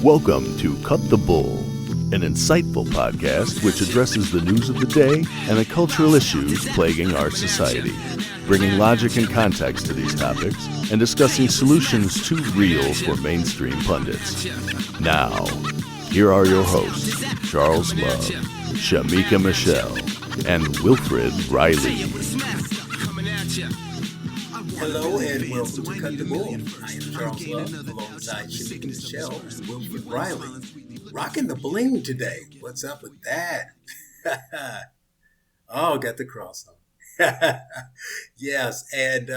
Welcome to Cut the Bull, an insightful podcast which addresses the news of the day and the cultural issues plaguing our society, bringing logic and context to these topics and discussing solutions too real for mainstream pundits. Now, here are your hosts, Charles Love, Shamika Michelle, and Wilfred Riley. Hello and welcome to Cut the Bull. I am Charles Love, alongside Shamika Michelle and Wilfred Riley. Rocking the bling today. What's up with that? Oh, got the cross on. Yes, and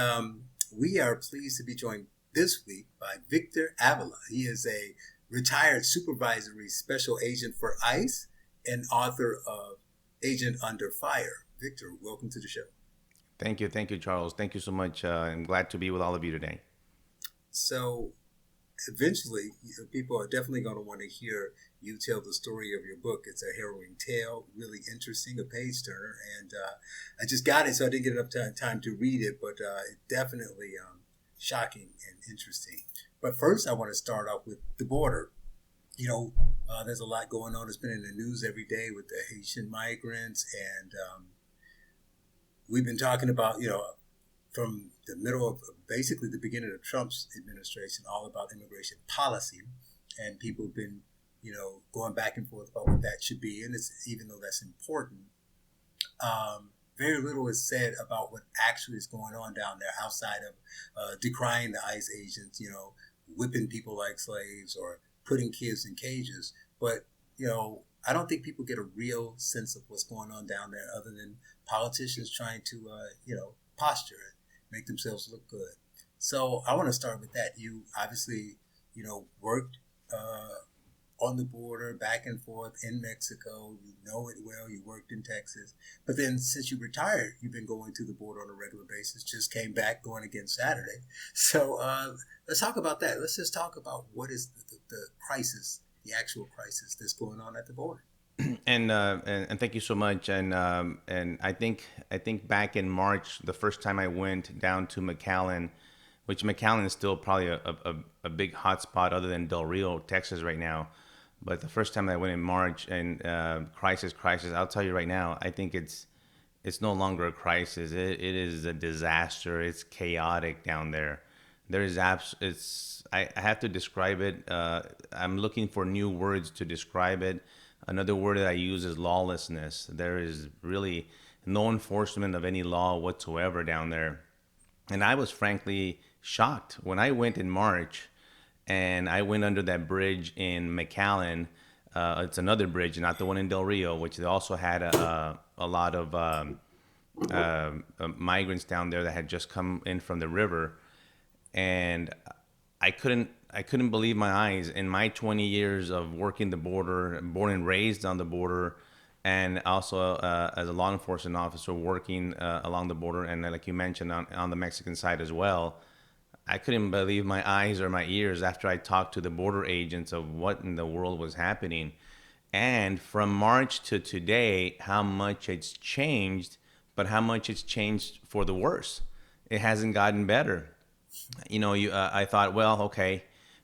we are pleased to be joined this week by Victor Avila. He is a retired supervisory special agent for ICE and author of Agent Under Fire. Victor, welcome to the show. Thank you, Charles. Thank you so much. I'm glad to be with all of you today. So, eventually, people are definitely going to want to hear you tell the story of your book. It's a harrowing tale, really interesting, a page turner, and I just got it, so I didn't get enough time to read it, but it's definitely shocking and interesting. But first, I want to start off with the border. You know, there's a lot going on. It's been in the news every day with the Haitian migrants, and we've been talking about, from the middle of basically the beginning of Trump's administration, all about immigration policy. And people have been, going back and forth about what that should be. And it's, even though that's important, very little is said about what actually is going on down there outside of decrying the ICE agents, whipping people like slaves or putting kids in cages. But, I don't think people get a real sense of what's going on down there other than politicians trying to, posture and make themselves look good. So I want to start with that. You obviously, worked on the border, back and forth in Mexico. You know it well. You worked in Texas. But then since you retired, you've been going to the border on a regular basis. Just came back going again Saturday. So let's talk about that. Let's just talk about what is the crisis, the actual crisis that's going on at the border. And thank you so much. And I think back in March, the first time I went down to McAllen, which McAllen is still probably a big hotspot other than Del Rio, Texas right now. But the first time I went in March and crisis, I'll tell you right now, I think it's no longer a crisis. It is a disaster. It's chaotic down there. There is I have to describe it. I'm looking for new words to describe it. Another word that I use is lawlessness. There is really no enforcement of any law whatsoever down there. And I was frankly shocked when I went in March and I went under that bridge in McAllen. It's another bridge, not the one in Del Rio, which they also had a lot of migrants down there that had just come in from the river. And I couldn't believe my eyes. In my 20 years of working the border, born and raised on the border, and also as a law enforcement officer working along the border, and like you mentioned, on the Mexican side as well, I couldn't believe my eyes or my ears after I talked to the border agents of what in the world was happening. And from March to today, how much it's changed, but how much it's changed for the worse. It hasn't gotten better. I thought, well, okay,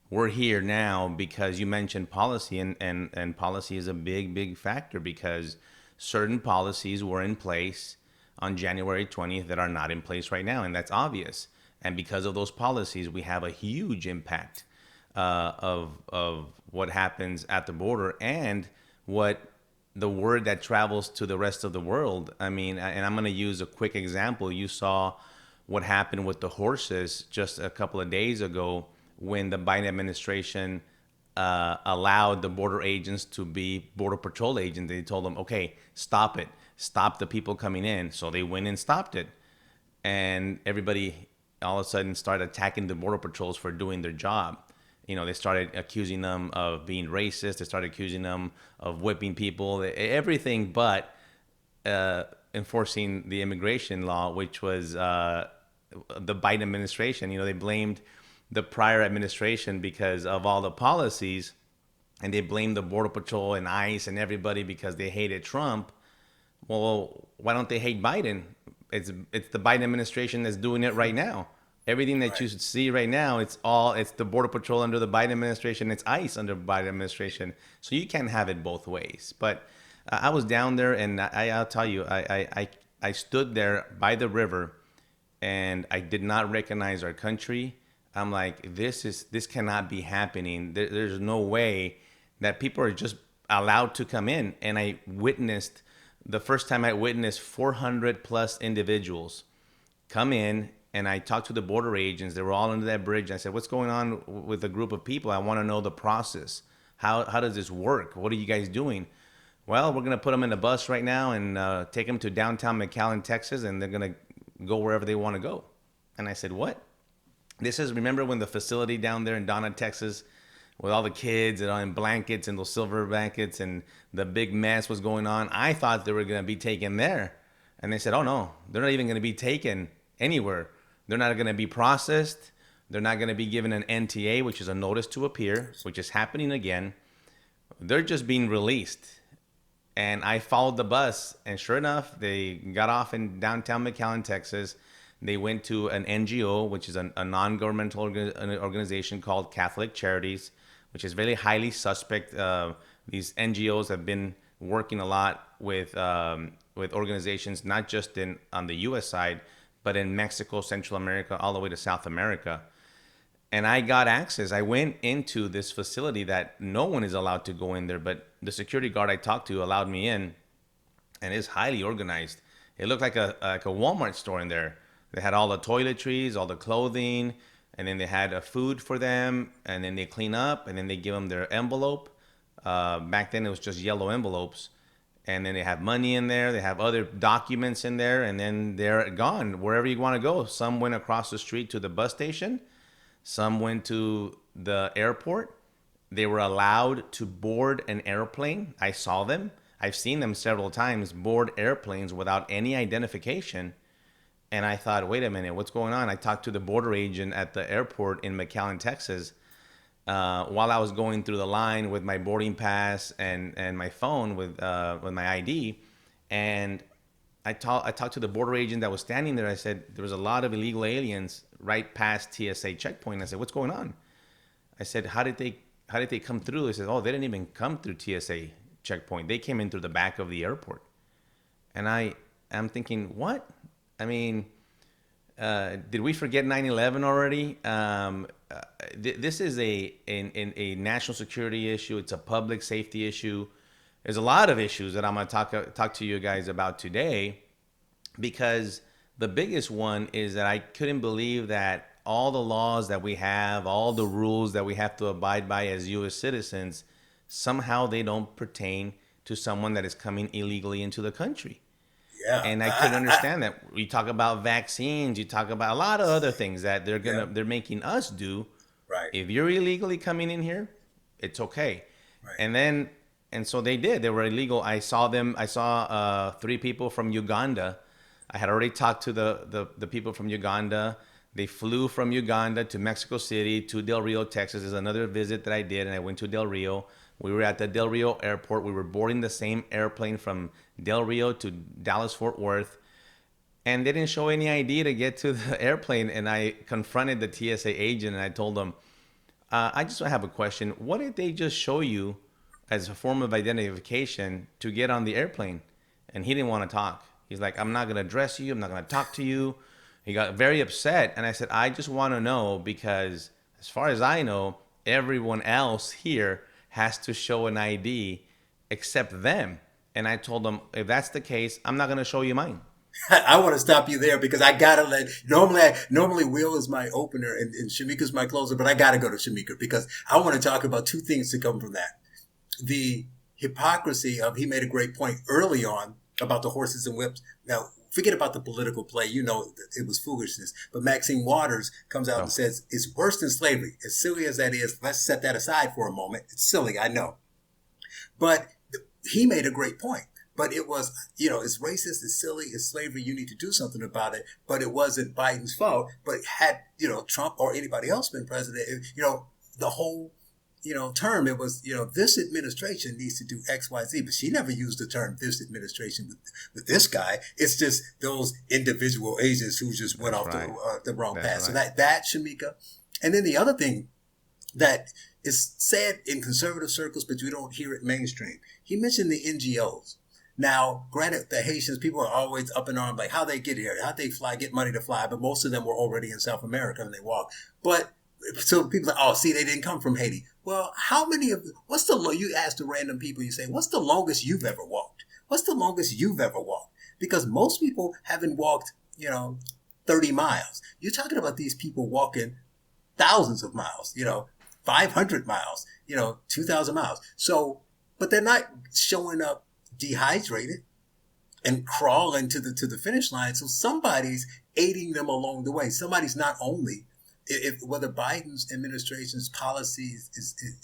we're here now because you mentioned policy, and policy is a big factor because certain policies were in place on January 20th that are not in place right now, and that's obvious. And because of those policies, we have a huge impact of what happens at the border and what the word that travels to the rest of the world. I mean, and I'm going to use a quick example. You saw what happened with the horses just a couple of days ago when the Biden administration allowed the border agents to be border patrol agents. They told them, okay, stop it. Stop the people coming in. So they went and stopped it. And everybody all of a sudden started attacking the border patrols for doing their job. They started accusing them of being racist. They started accusing them of whipping people, everything but enforcing the immigration law, which was the Biden administration. They blamed the prior administration because of all the policies, and they blamed the Border Patrol and ICE and everybody because they hated Trump. Well, why don't they hate Biden? It's the Biden administration that's doing it right now. Everything that Right. you see right now, it's the border patrol under the Biden administration, it's ICE under Biden administration. So you can't have it both ways. But I was down there, and I'll tell you, I stood there by the river, and I did not recognize our country. I'm like, this cannot be happening. There's no way that people are just allowed to come in. And I witnessed the first time I witnessed 400 plus individuals come in, and I talked to the border agents. They were all under that bridge. I said, "What's going on with a group of people? I want to know the process. How does this work? What are you guys doing?" Well, we're gonna put them in a bus right now and take them to downtown McAllen, Texas, and they're gonna go wherever they want to go. And I said, "What?" This is, remember when the facility down there in Donna, Texas, with all the kids and in blankets and those silver blankets and the big mess was going on? I thought they were gonna be taken there, and they said, "Oh no, they're not even gonna be taken anywhere. They're not going to be processed. They're not going to be given an NTA, which is a notice to appear, which is happening again. They're just being released." And I followed the bus, and sure enough, they got off in downtown McAllen, Texas. They went to an NGO, which is a non-governmental organization called Catholic Charities, which is very highly suspect. These NGOs have been working a lot with organizations, not just on the U.S. side, but in Mexico, Central America, all the way to South America. And I got access. I went into this facility that no one is allowed to go in there, but the security guard I talked to allowed me in, and it's highly organized. It looked like a Walmart store in there. They had all the toiletries, all the clothing, and then they had a food for them, and then they clean up, and then they give them their envelope. Back then it was just yellow envelopes, and then they have money in there. They have other documents in there, and then they're gone wherever you want to go. Some went across the street to the bus station. Some went to the airport. They were allowed to board an airplane. I saw them. I've seen them several times board airplanes without any identification. And I thought, wait a minute, what's going on? I talked to the border agent at the airport in McAllen, Texas, while I was going through the line with my boarding pass and my phone with my ID. And I talked to the border agent that was standing there. I said, there was a lot of illegal aliens right past TSA checkpoint. I said, what's going on? I said, how did they come through? He said, oh, they didn't even come through TSA checkpoint. They came in through the back of the airport. And I'm thinking, what? I mean, did we forget 9/11 already? This is a national security issue. It's a public safety issue. There's a lot of issues that I'm going to talk to you guys about today, because the biggest one is that I couldn't believe that all the laws that we have, all the rules that we have to abide by as U.S. citizens, somehow they don't pertain to someone that is coming illegally into the country. Yeah. And I couldn't understand that. You talk about vaccines, you talk about a lot of other things that Yeah. they're making us do. Right. If you're illegally coming in here, it's okay. Right. And so they did. They were illegal. I saw them. I saw 3 people from Uganda. I had already talked to the people from Uganda. They flew from Uganda to Mexico City to Del Rio, Texas. There's another visit that I did, and I went to Del Rio. We were at the Del Rio airport. We were boarding the same airplane from Del Rio to Dallas Fort Worth. And they didn't show any ID to get to the airplane. And I confronted the TSA agent, and I told them, I just have a question. What did they just show you as a form of identification to get on the airplane? And he didn't want to talk. He's like, I'm not going to address you. I'm not going to talk to you. He got very upset. And I said, I just want to know, because as far as I know, everyone else here has to show an ID except them. And I told him, if that's the case, I'm not going to show you mine. I want to stop you there because I gotta let. Normally Will is my opener and Shamika's my closer, but I gotta go to Shamika because I want to talk about 2 things to come from that. The hypocrisy of, he made a great point early on about the horses and whips. Now, forget about the political play. You know, it was foolishness. But Maxine Waters comes out and says, it's worse than slavery. As silly as that is, let's set that aside for a moment. It's silly, I know. But he made a great point. But it was, it's racist, it's silly, it's slavery, you need to do something about it. But it wasn't Biden's fault. But had, Trump or anybody else been president, the whole term. It was, this administration needs to do X, Y, Z, but she never used the term this administration with this guy. It's just those individual agents who just went That's off right. the wrong That's path. So right. that Shamika. And then the other thing that is said in conservative circles, but you don't hear it mainstream. He mentioned the NGOs. Now, granted, the Haitians, people are always up in arms, like how they get here, how they fly, get money to fly, but most of them were already in South America and they walked. But so people are like, oh, see, they didn't come from Haiti. Well, you ask the random people, you say, what's the longest you've ever walked? What's the longest you've ever walked? Because most people haven't walked, 30 miles. You're talking about these people walking thousands of miles, 500 miles, 2,000 miles. So, but they're not showing up dehydrated and crawling to the finish line. So somebody's aiding them along the way. Somebody's not only, if whether Biden's administration's policies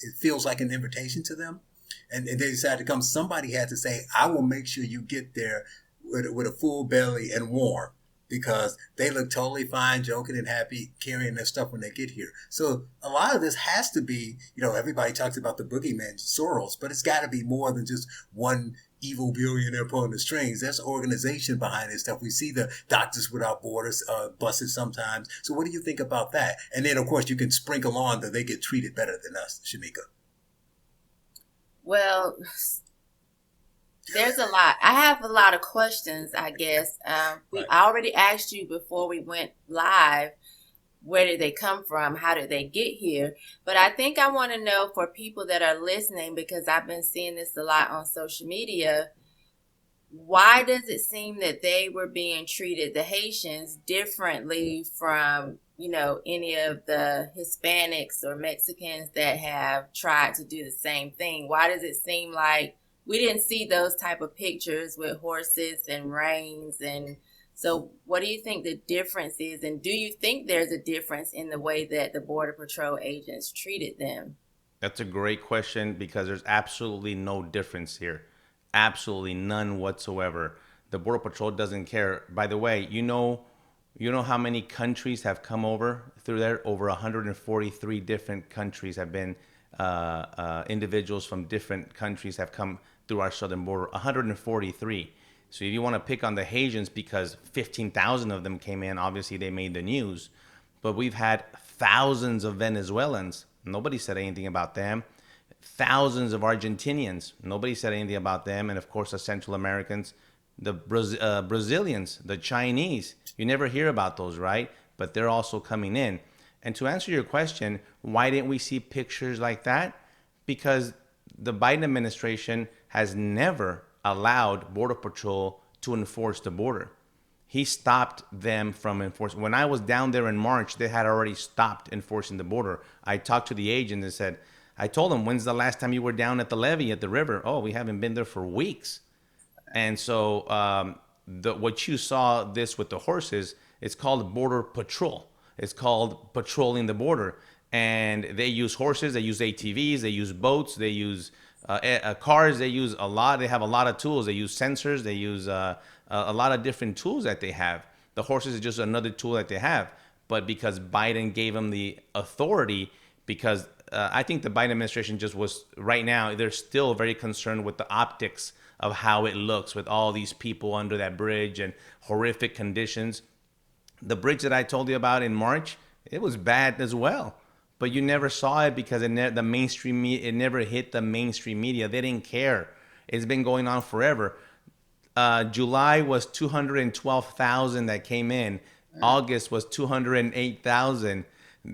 it feels like an invitation to them, and they decide to come, somebody had to say, I will make sure you get there with a full belly and warm, because they look totally fine, joking and happy, carrying their stuff when they get here. So a lot of this has to be, everybody talks about the boogeyman, Soros, but it's got to be more than just one evil billionaire pulling the strings. There's an organization behind this stuff. We see the Doctors Without Borders buses sometimes. So what do you think about that? And then, of course, you can sprinkle on that they get treated better than us, Shamika. Well, there's a lot. I have a lot of questions, I guess. Right. I already asked you before we went live, where did they come from? How did they get here? But I think I want to know, for people that are listening, because I've been seeing this a lot on social media, why does it seem that they were being treated, the Haitians, differently from, any of the Hispanics or Mexicans that have tried to do the same thing? Why does it seem like we didn't see those type of pictures with horses and reins? And so what do you think the difference is? And do you think there's a difference in the way that the Border Patrol agents treated them? That's a great question, because there's absolutely no difference here. Absolutely none whatsoever. The Border Patrol doesn't care. By the way, you know how many countries have come over through there? Over 143 different countries have been, individuals from different countries have come through our southern border. 143. So if you want to pick on the Haitians, because 15,000 of them came in, obviously they made the news. But we've had thousands of Venezuelans. Nobody said anything about them. Thousands of Argentinians. Nobody said anything about them. And of course, the Central Americans, the Brazilians, the Chinese. You never hear about those, right? But they're also coming in. And to answer your question, why didn't we see pictures like that? Because the Biden administration has never allowed Border Patrol to enforce the border. He stopped them from enforcing. When I was down there in March, they had already stopped enforcing the border. I talked to the agent and said, I told him, when's the last time you were down at the levee at the river? Oh, we haven't been there for weeks. And so what you saw this with the horses, it's called Border Patrol. It's called patrolling the border. And they use horses, they use ATVs, they use boats, they use cars, they use a lot. They have a lot of tools. They use sensors. They use a lot of different tools that they have. The horses is just another tool that they have. But because Biden gave them the authority, because I think the Biden administration just was, right now, they're still very concerned with the optics of how it looks with all these people under that bridge and horrific conditions. The bridge that I told you about in March, it was bad as well. But you never saw it because it never hit the mainstream media. They didn't care. It's been going on forever. July was 212,000 that came in. August was 208,000.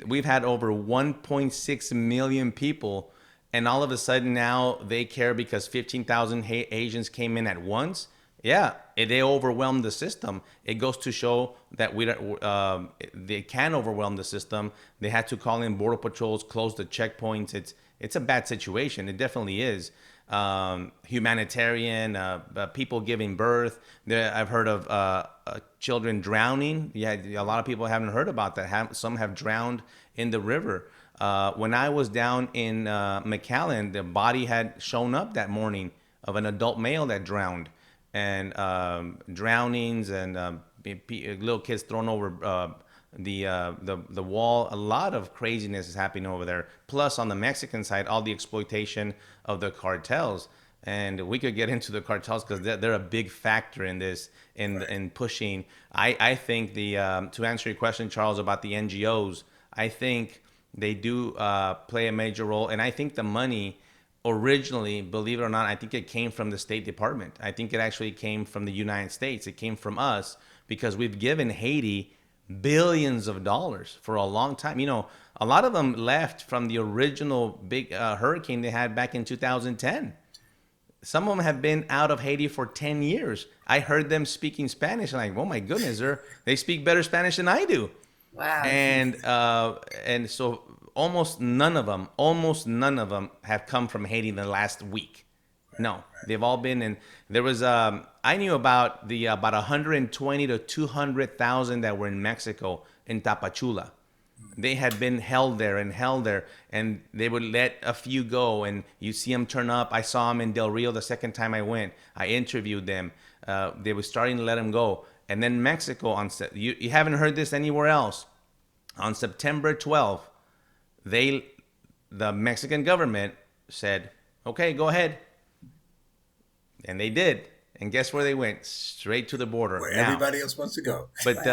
We've had over 1.6 million people. And all of a sudden now they care because 15,000 Asians came in at once. Yeah, they overwhelmed the system. It goes to show that they can overwhelm the system. They had to call in border patrols, close the checkpoints. It's a bad situation. It definitely is. Humanitarian, people giving birth. I've heard of children drowning. Yeah, a lot of people haven't heard about that. Some have drowned in the river. When I was down in McAllen, the body had shown up that morning of an adult male that drowned. And drownings and little kids thrown over the wall. A lot of craziness is happening over there. Plus, on the Mexican side, all the exploitation of the cartels. And we could get into the cartels because they're a big factor in this, in pushing. I think to answer your question, Charles, about the NGOs, I think they do play a major role, and I think the money originally, believe it or not, I think it came from the State Department. I think it actually came from the United States. It came from us because we've given Haiti billions of dollars for a long time. You know, a lot of them left from the original big hurricane they had back in 2010. Some of them have been out of Haiti for 10 years. I heard them speaking Spanish, and like, oh my goodness, they speak better Spanish than I do. Wow. And so almost none of them have come from Haiti in the last week. No, they've all been in. There was I knew about about 120 to 200,000 that were in Mexico in Tapachula. They had been held there, and they would let a few go, and you see them turn up. I saw them in Del Rio the second time I went. I interviewed them. They were starting to let them go, and then Mexico you haven't heard this anywhere else. On September 12th, the Mexican government said, "Okay, go ahead," and they did. And guess where they went? Straight to the border. Where everybody else wants to go. But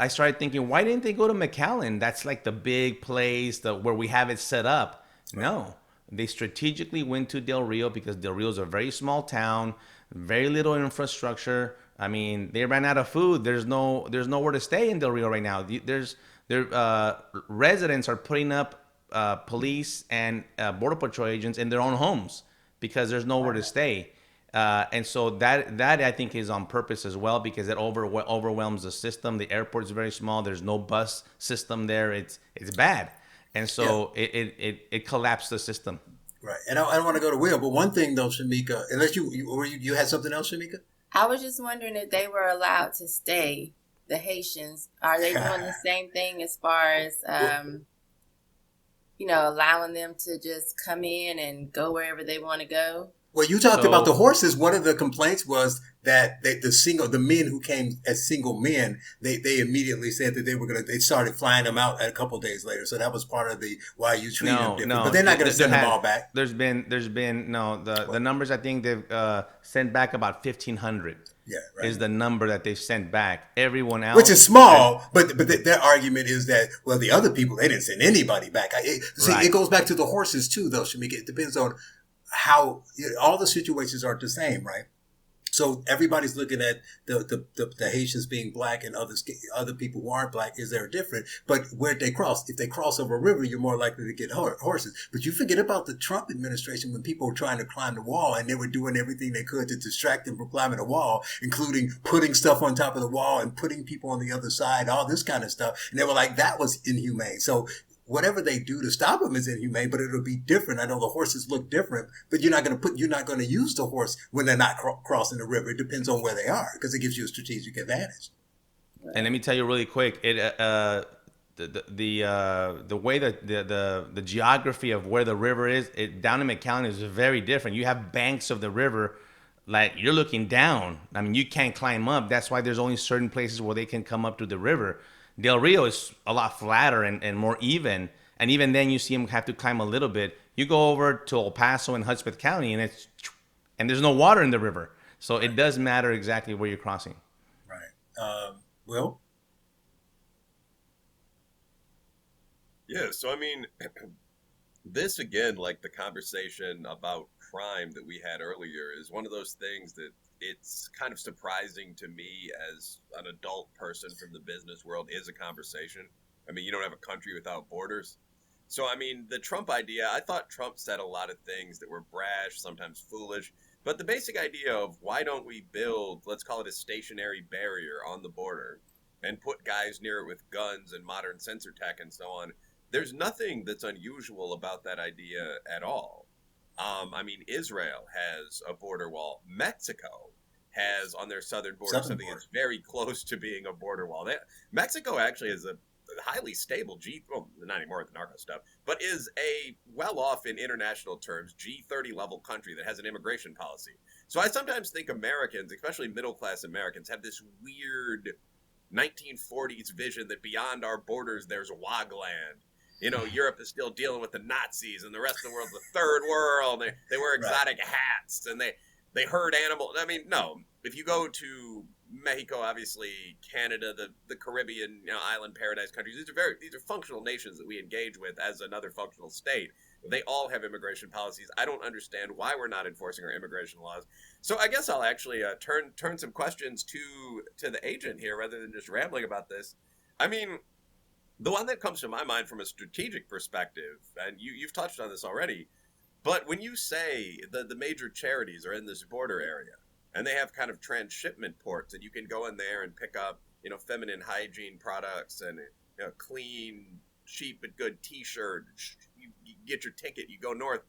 I started thinking, why didn't they go to McAllen? That's like the big place where we have it set up. Right. No, they strategically went to Del Rio because Del Rio is a very small town, very little infrastructure. I mean, they ran out of food. There's nowhere to stay in Del Rio right now. Residents are putting up police and border patrol agents in their own homes because there's nowhere to stay. And so that I think is on purpose as well, because it overwhelms the system. The airport's very small. There's no bus system there. It's bad, and so it collapsed the system. Right. And I don't want to go to Will, but one thing though, Shamika, unless you had something else, Shamika. I was just wondering if they were allowed to stay. The Haitians, are they doing the same thing as far as allowing them to just come in and go wherever they want to go? Well, you talked about the horses. One of the complaints was that the men who came as single men, they immediately said that they started flying them out a couple of days later. So that was part of the why you treat them different. But they're not going to send them all back. There's been the numbers. I think they've sent back about 1,500. Yeah, right. Is the number that they've sent back. Everyone else, which is small, but their argument is that, well, the other people, they didn't send anybody back. It goes back to the horses too, though, Shamika. It depends on how all the situations aren't the same, right? So everybody's looking at the Haitians being black and other people who aren't black. Is there different? But where'd they cross? If they cross over a river, you're more likely to get horses. But you forget about the Trump administration when people were trying to climb the wall, and they were doing everything they could to distract them from climbing the wall, including putting stuff on top of the wall and putting people on the other side, all this kind of stuff. And they were like, that was inhumane. So whatever they do to stop them is inhumane, but it'll be different. I know the horses look different, but you're not going to use the horse when they're not crossing the river. It depends on where they are, because it gives you a strategic advantage. And let me tell you really quick, the way that the geography of where the river is, down in McAllen is very different. You have banks of the river, like you're looking down. I mean, you can't climb up. That's why there's only certain places where they can come up to the river. Del Rio is a lot flatter and more even. And even then you see them have to climb a little bit. You go over to El Paso and Hudspeth County and there's no water in the river. So it does matter exactly where you're crossing. Right. Will? Yeah, so I mean, this again, like the conversation about crime that we had earlier, is one of those things that it's kind of surprising to me as an adult person from the business world is a conversation. I mean, you don't have a country without borders. So, I mean, the Trump idea, I thought Trump said a lot of things that were brash, sometimes foolish. But the basic idea of why don't we build, let's call it a stationary barrier on the border and put guys near it with guns and modern sensor tech and so on. There's nothing that's unusual about that idea at all. I mean, Israel has a border wall. Mexico has on their southern border something that's very close to being a border wall. Mexico actually is a highly stable well, not anymore with the narco stuff, but is a well-off in international terms G30 level country that has an immigration policy. So I sometimes think Americans, especially middle-class Americans, have this weird 1940s vision that beyond our borders there's Wogland. You know, Europe is still dealing with the Nazis, and the rest of the world's the third world. They wear exotic hats, and they herd animals. I mean, no. If you go to Mexico, obviously Canada, the Caribbean, island paradise countries, these are functional nations that we engage with as another functional state. They all have immigration policies. I don't understand why we're not enforcing our immigration laws. So I guess I'll actually turn some questions to the agent here rather than just rambling about this. I mean, the one that comes to my mind from a strategic perspective, and you've touched on this already, but when you say the major charities are in this border area and they have kind of transshipment ports and you can go in there and pick up, feminine hygiene products and clean, cheap but good t-shirt, you get your ticket, you go north.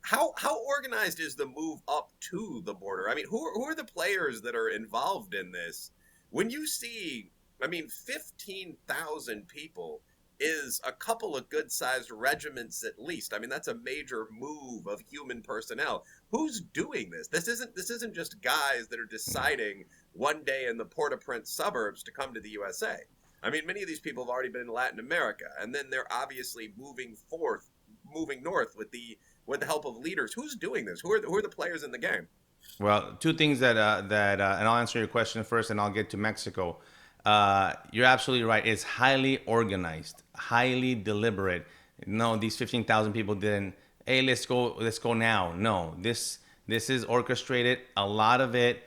How organized is the move up to the border? I mean, who are the players that are involved in this? When you see, 15,000 people is a couple of good-sized regiments at least. I mean, that's a major move of human personnel. Who's doing this? This isn't just guys that are deciding one day in the Port-au-Prince suburbs to come to the USA. I mean, many of these people have already been in Latin America, and then they're obviously moving north with the help of leaders. Who's doing this? Who are the players in the game? Well, two things and I'll answer your question first, and I'll get to Mexico. You're absolutely right. It's highly organized, highly deliberate. No, these 15,000 people didn't. Hey, let's go now. No, this is orchestrated. A lot of it,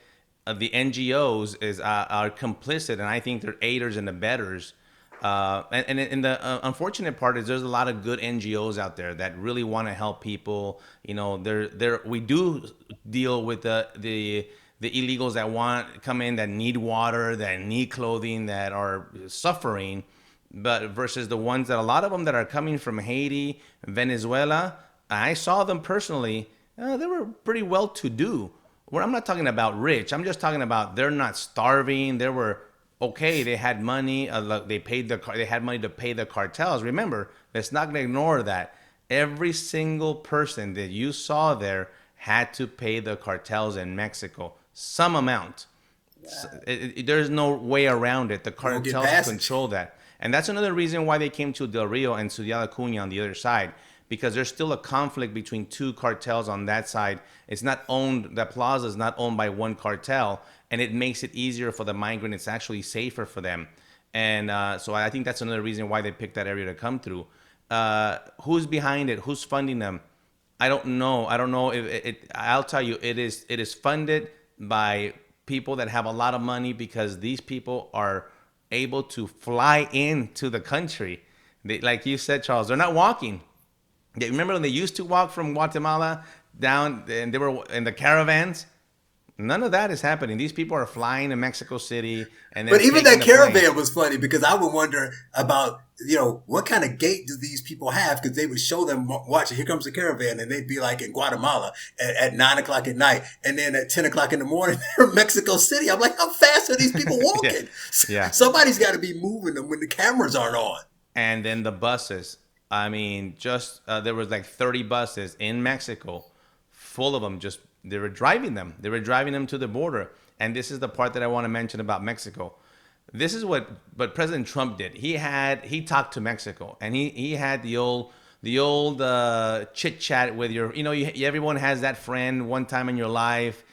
the NGOs are complicit, and I think they're aiders and abettors. And the unfortunate part is there's a lot of good NGOs out there that really want to help people. We do deal with the illegals that come in, that need water, that need clothing, that are suffering, but versus the ones that a lot of them that are coming from Haiti, Venezuela, I saw them personally. They were pretty well to do. I'm not talking about rich. I'm just talking about they're not starving. They were okay. They had money. They had money to pay the cartels. Remember, let's not ignore that. Every single person that you saw there had to pay the cartels in Mexico some amount. There's no way around it. The cartels control that. And that's another reason why they came to Del Rio and Ciudad Acuña on the other side, because there's still a conflict between two cartels on that side. The plaza is not owned by one cartel, and it makes it easier for the migrant. It's actually safer for them. And so I think that's another reason why they picked that area to come through. Who's behind it? Who's funding them? I don't know. I'll tell you, it is funded by people that have a lot of money, because these people are able to fly into the country. Like you said, Charles, they're not walking. Remember when they used to walk from Guatemala down and they were in the caravans? None of that is happening. These people are flying to Mexico City. But even that caravan was funny, because I would wonder about, what kind of gate do these people have? Because they would show them, watching, here comes the caravan, and they'd be like in Guatemala at 9 o'clock at night. And then at 10 o'clock in the morning, they're in Mexico City. I'm like, how fast are these people walking? Yeah. Somebody's got to be moving them when the cameras aren't on. And then the buses. I mean, there was like 30 buses in Mexico, full of them. They were driving them. They were driving them to the border. And this is the part that I want to mention about Mexico. This is what President Trump did. He talked to Mexico, and he had the old chit chat with everyone has that friend one time in your life.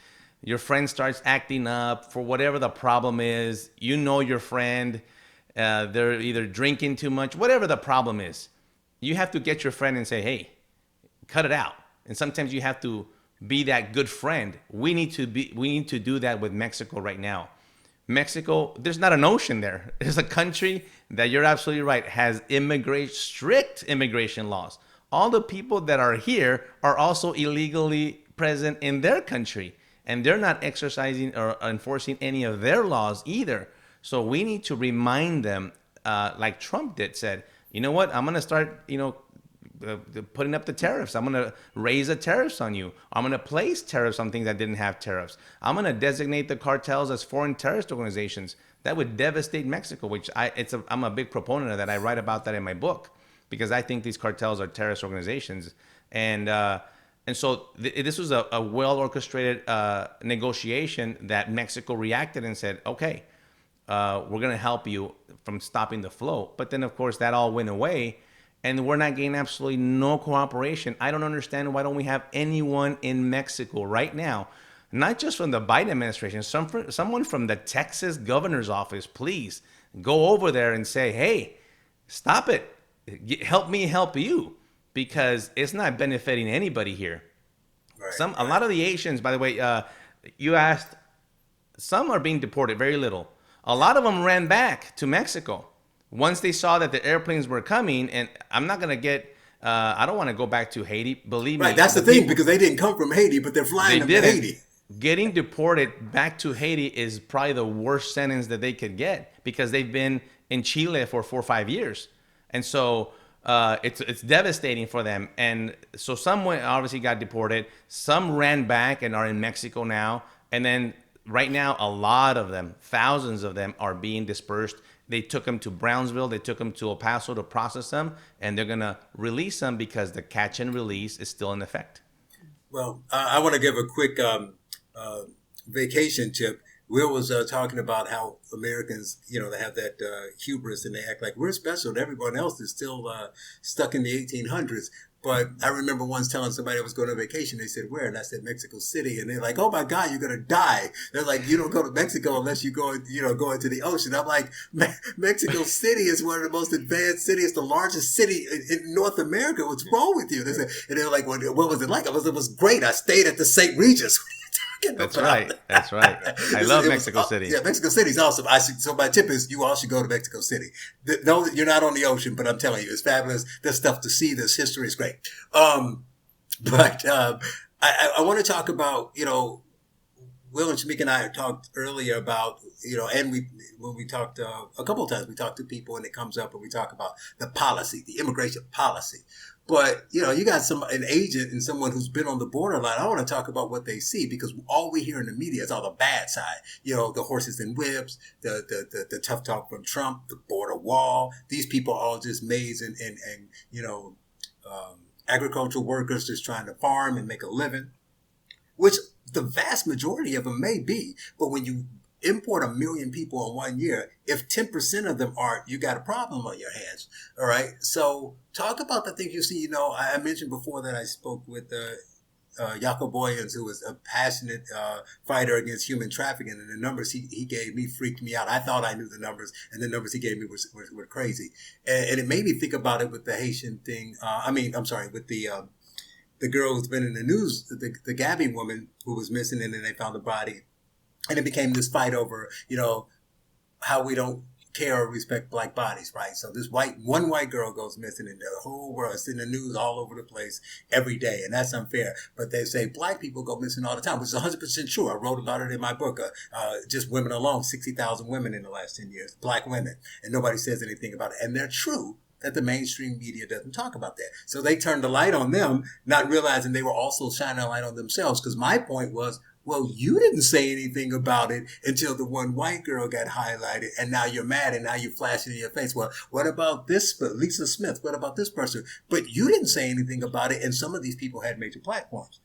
Your friend starts acting up for whatever the problem is. Your friend, they're either drinking too much, whatever the problem is. You have to get your friend and say, hey, cut it out. And sometimes you have to be that good friend. We need to do that with Mexico right now. Mexico, there's not an ocean there. It's a country that, you're absolutely right, has strict immigration laws. All the people that are here are also illegally present in their country, and they're not exercising or enforcing any of their laws either. So we need to remind them, like Trump said, you know what, I'm going to start, putting up the tariffs. I'm going to raise the tariffs on you. I'm going to place tariffs on things that didn't have tariffs. I'm going to designate the cartels as foreign terrorist organizations. That would devastate Mexico, which I'm a big proponent of that. I write about that in my book, because I think these cartels are terrorist organizations. And so this was a well-orchestrated negotiation that Mexico reacted and said, okay, we're going to help you from stopping the flow. But then, of course, that all went away, and we're not getting absolutely no cooperation. I don't understand why don't we have anyone in Mexico right now, not just from the Biden administration, someone from the Texas governor's office, please go over there and say, hey, stop it. Help me help you, because it's not benefiting anybody here. Right, A lot of the Asians, by the way, you asked, some are being deported, very little. A lot of them ran back to Mexico once they saw that the airplanes were coming. And I'm not going to get, I don't want to go back to Haiti. Believe me. Right, that's the thing, because they didn't come from Haiti, but they're flying them to Haiti. Getting deported back to Haiti is probably the worst sentence that they could get, because they've been in Chile for 4 or 5 years. And so it's devastating for them. And so some obviously got deported. Some ran back and are in Mexico now. And then right now, a lot of them, thousands of them, are being dispersed. They took them to Brownsville. They took them to El Paso to process them. And they're going to release them because the catch and release is still in effect. Well, I want to give a quick vacation tip. Will was talking about how Americans, they have that hubris, and they act like we're special and everyone else is still stuck in the 1800s. But I remember once telling somebody I was going on vacation, they said, where? And I said, Mexico City. And they're like, oh my God, you're going to die. They're like, you don't go to Mexico unless you go into the ocean. I'm like, Mexico City is one of the most advanced cities. It's the largest city in North America. What's wrong with you? They said, and they were like, what was it like? It was great. I stayed at the St. Regis. That's right. I love Mexico City. Yeah, Mexico City's awesome. So my tip is you all should go to Mexico City. No, you're not on the ocean, but I'm telling you, it's fabulous. There's stuff to see. There's history. It's great. But I want to talk about, Will and Shamika and I talked earlier about, and when we talked a couple of times, we talked to people and it comes up and we talk about the policy, the immigration policy. But, you got an agent and someone who's been on the borderline. I want to talk about what they see, because all we hear in the media is all the bad side. The horses and whips, the tough talk from Trump, the border wall. These people are all just maids and agricultural workers just trying to farm and make a living, which the vast majority of them may be. But when you import 1 million people in 1 year, if 10% of them aren't, you got a problem on your hands. All right. So talk about the things you see. I mentioned before that I spoke with Jaco Boyens, who was a passionate fighter against human trafficking, and the numbers he gave me freaked me out. I thought I knew the numbers, and the numbers he gave me were crazy. And it made me think about it with the Haitian thing. With the girl who's been in the news, the Gabby woman who was missing, and then they found the body. And it became this fight over, how we don't care or respect black bodies, right? So this one white girl goes missing, and the whole world, it's in the news all over the place every day, and that's unfair. But they say black people go missing all the time, which is 100% true. I wrote about it in my book. Just women alone, 60,000 women in the last 10 years, black women, and nobody says anything about it. And they're true that the mainstream media doesn't talk about that. So they turned the light on them, not realizing they were also shining a light on themselves. Because my point was, well, you didn't say anything about it until the one white girl got highlighted, and now you're mad, and now you're flashing in your face. Well, what about this, Lisa Smith? What about this person? But you didn't say anything about it, and some of these people had major platforms.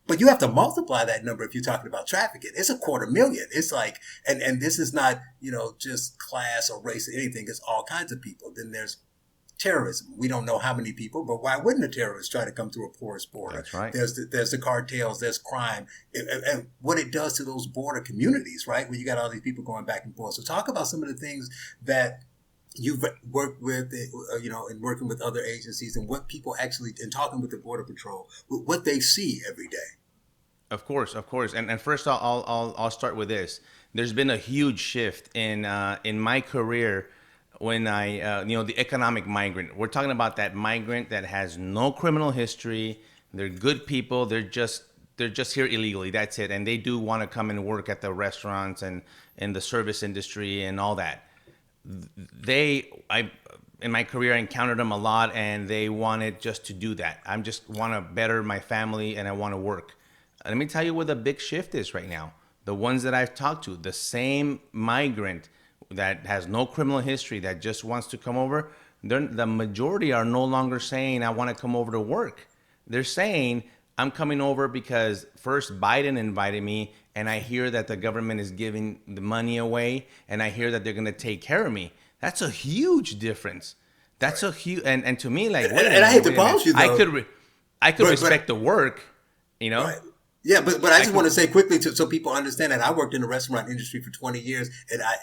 But you have to multiply that number if you're talking about trafficking. It's 250,000. It's like, and this is not, just class or race or anything. It's all kinds of people. Then there's terrorism. We don't know how many people, but why wouldn't a terrorist try to come through a porous border? That's right. There's the cartels, there's crime, and what it does to those border communities, right? Where you got all these people going back and forth. So talk about some of the things that you've worked with, and working with other agencies, and what people actually, and talking with the Border Patrol, what they see every day. Of course. And first I'll start with this. There's been a huge shift in my career when the economic migrant. We're talking about that migrant that has no criminal history. They're good people. They're just here illegally. That's it. And they do want to come and work at the restaurants and in the service industry and all that. In my career, I encountered them a lot, and they wanted just to do that. I just want to better my family, and I want to work. Let me tell you where the big shift is right now. The ones that I've talked to, the same migrant that has no criminal history, that just wants to come over, the majority are no longer saying, I want to come over to work. They're saying, I'm coming over because first Biden invited me, and I hear that the government is giving the money away, and I hear that they're going to take care of me. That's a huge difference. That's a huge, and to me, like, wait a minute. And I hate to pause you, though. I could respect the work, you know? Right. Yeah, but I just want to say quickly so people understand that I worked in the restaurant industry for 20 years,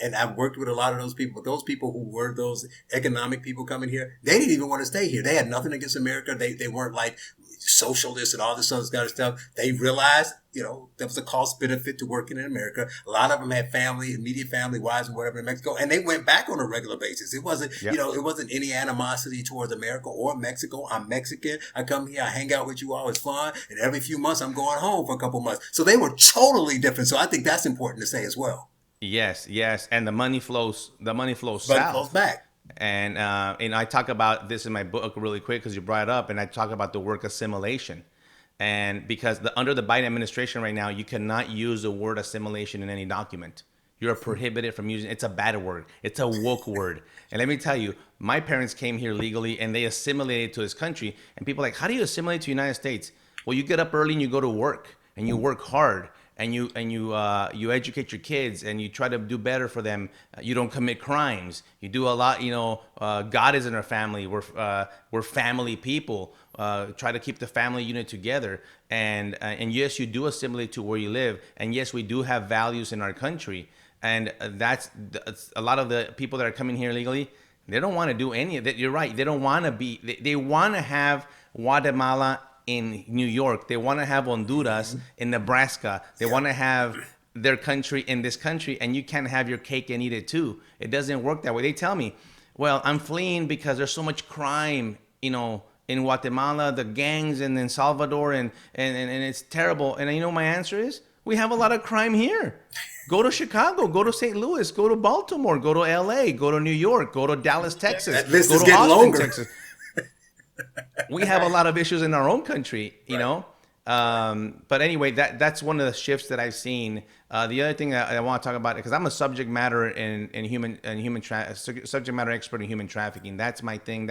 and I've worked with a lot of those people. But those people who were those economic people coming here, they didn't even want to stay here. They had nothing against America. They weren't like socialists and all this other kind of stuff. They realized, there was a cost benefit to working in America. A lot of them had family, immediate family, wives and whatever in Mexico, and they went back on a regular basis. It wasn't, it wasn't any animosity towards America or Mexico. I'm Mexican. I come here, I hang out with you all. It's fun. And every few months I'm going home for a couple months. So they were totally different. So I think that's important to say as well. Yes. And the money flows south. Flows back. And I talk about this in my book really quick because you brought it up, and I talk about the word assimilation. And because under the Biden administration right now, you cannot use the word assimilation in any document. You're prohibited from using it. It's a bad word. It's a woke word. And let me tell you, my parents came here legally and they assimilated to this country. And people are like, how do you assimilate to the United States? Well, you get up early and you go to work and you work hard. And you educate your kids and you try to do better for them. You don't commit crimes. You do a lot. God is in our family. We're family people. Try to keep the family unit together. And yes, you do assimilate to where you live. And yes, we do have values in our country. And that's a lot of the people that are coming here legally. They don't want to do any of that. You're right. They don't want to be. They want to have Guatemala in New York. They want to have Honduras in Nebraska. They want to have their country in this country, and you can't have your cake and eat it too. It doesn't work that way. They tell me, well, I'm fleeing because there's so much crime, in Guatemala, the gangs, and in Salvador, and it's terrible. And my answer is, we have a lot of crime here. Go to Chicago, go to St. Louis, go to Baltimore, go to LA, go to New York, go to Dallas, Texas, that list go is to getting Austin, longer. Texas. We have a lot of issues in our own country, but anyway, that's one of the shifts that I've seen. The other thing I want to talk about, because I'm a subject matter subject matter expert in human trafficking. That's my thing.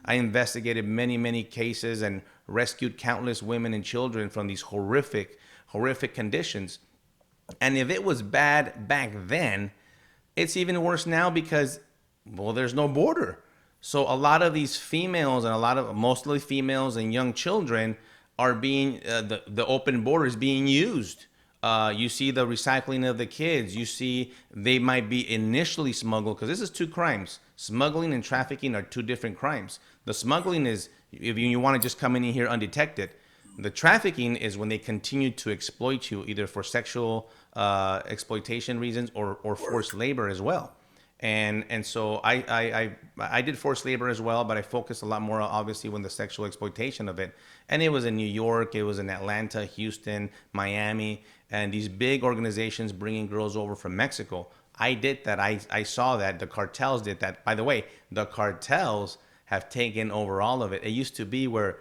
I investigated many cases and rescued countless women and children from these horrific conditions. And if it was bad back then, it's even worse now because, there's no border. So a lot of these females and mostly females and young children are being, the open border is being used. You see the recycling of the kids. You see they might be initially smuggled, because this is two crimes. Smuggling and trafficking are two different crimes. The smuggling is if you want to just come in here undetected. The trafficking is when they continue to exploit you, either for sexual exploitation reasons or forced labor as well. And so I did forced labor as well, but I focused a lot more obviously on the sexual exploitation of it. And it was in New York, it was in Atlanta, Houston, Miami, and these big organizations bringing girls over from Mexico. I did that. I saw that. The cartels did that. By the way, the cartels have taken over all of it. It used to be where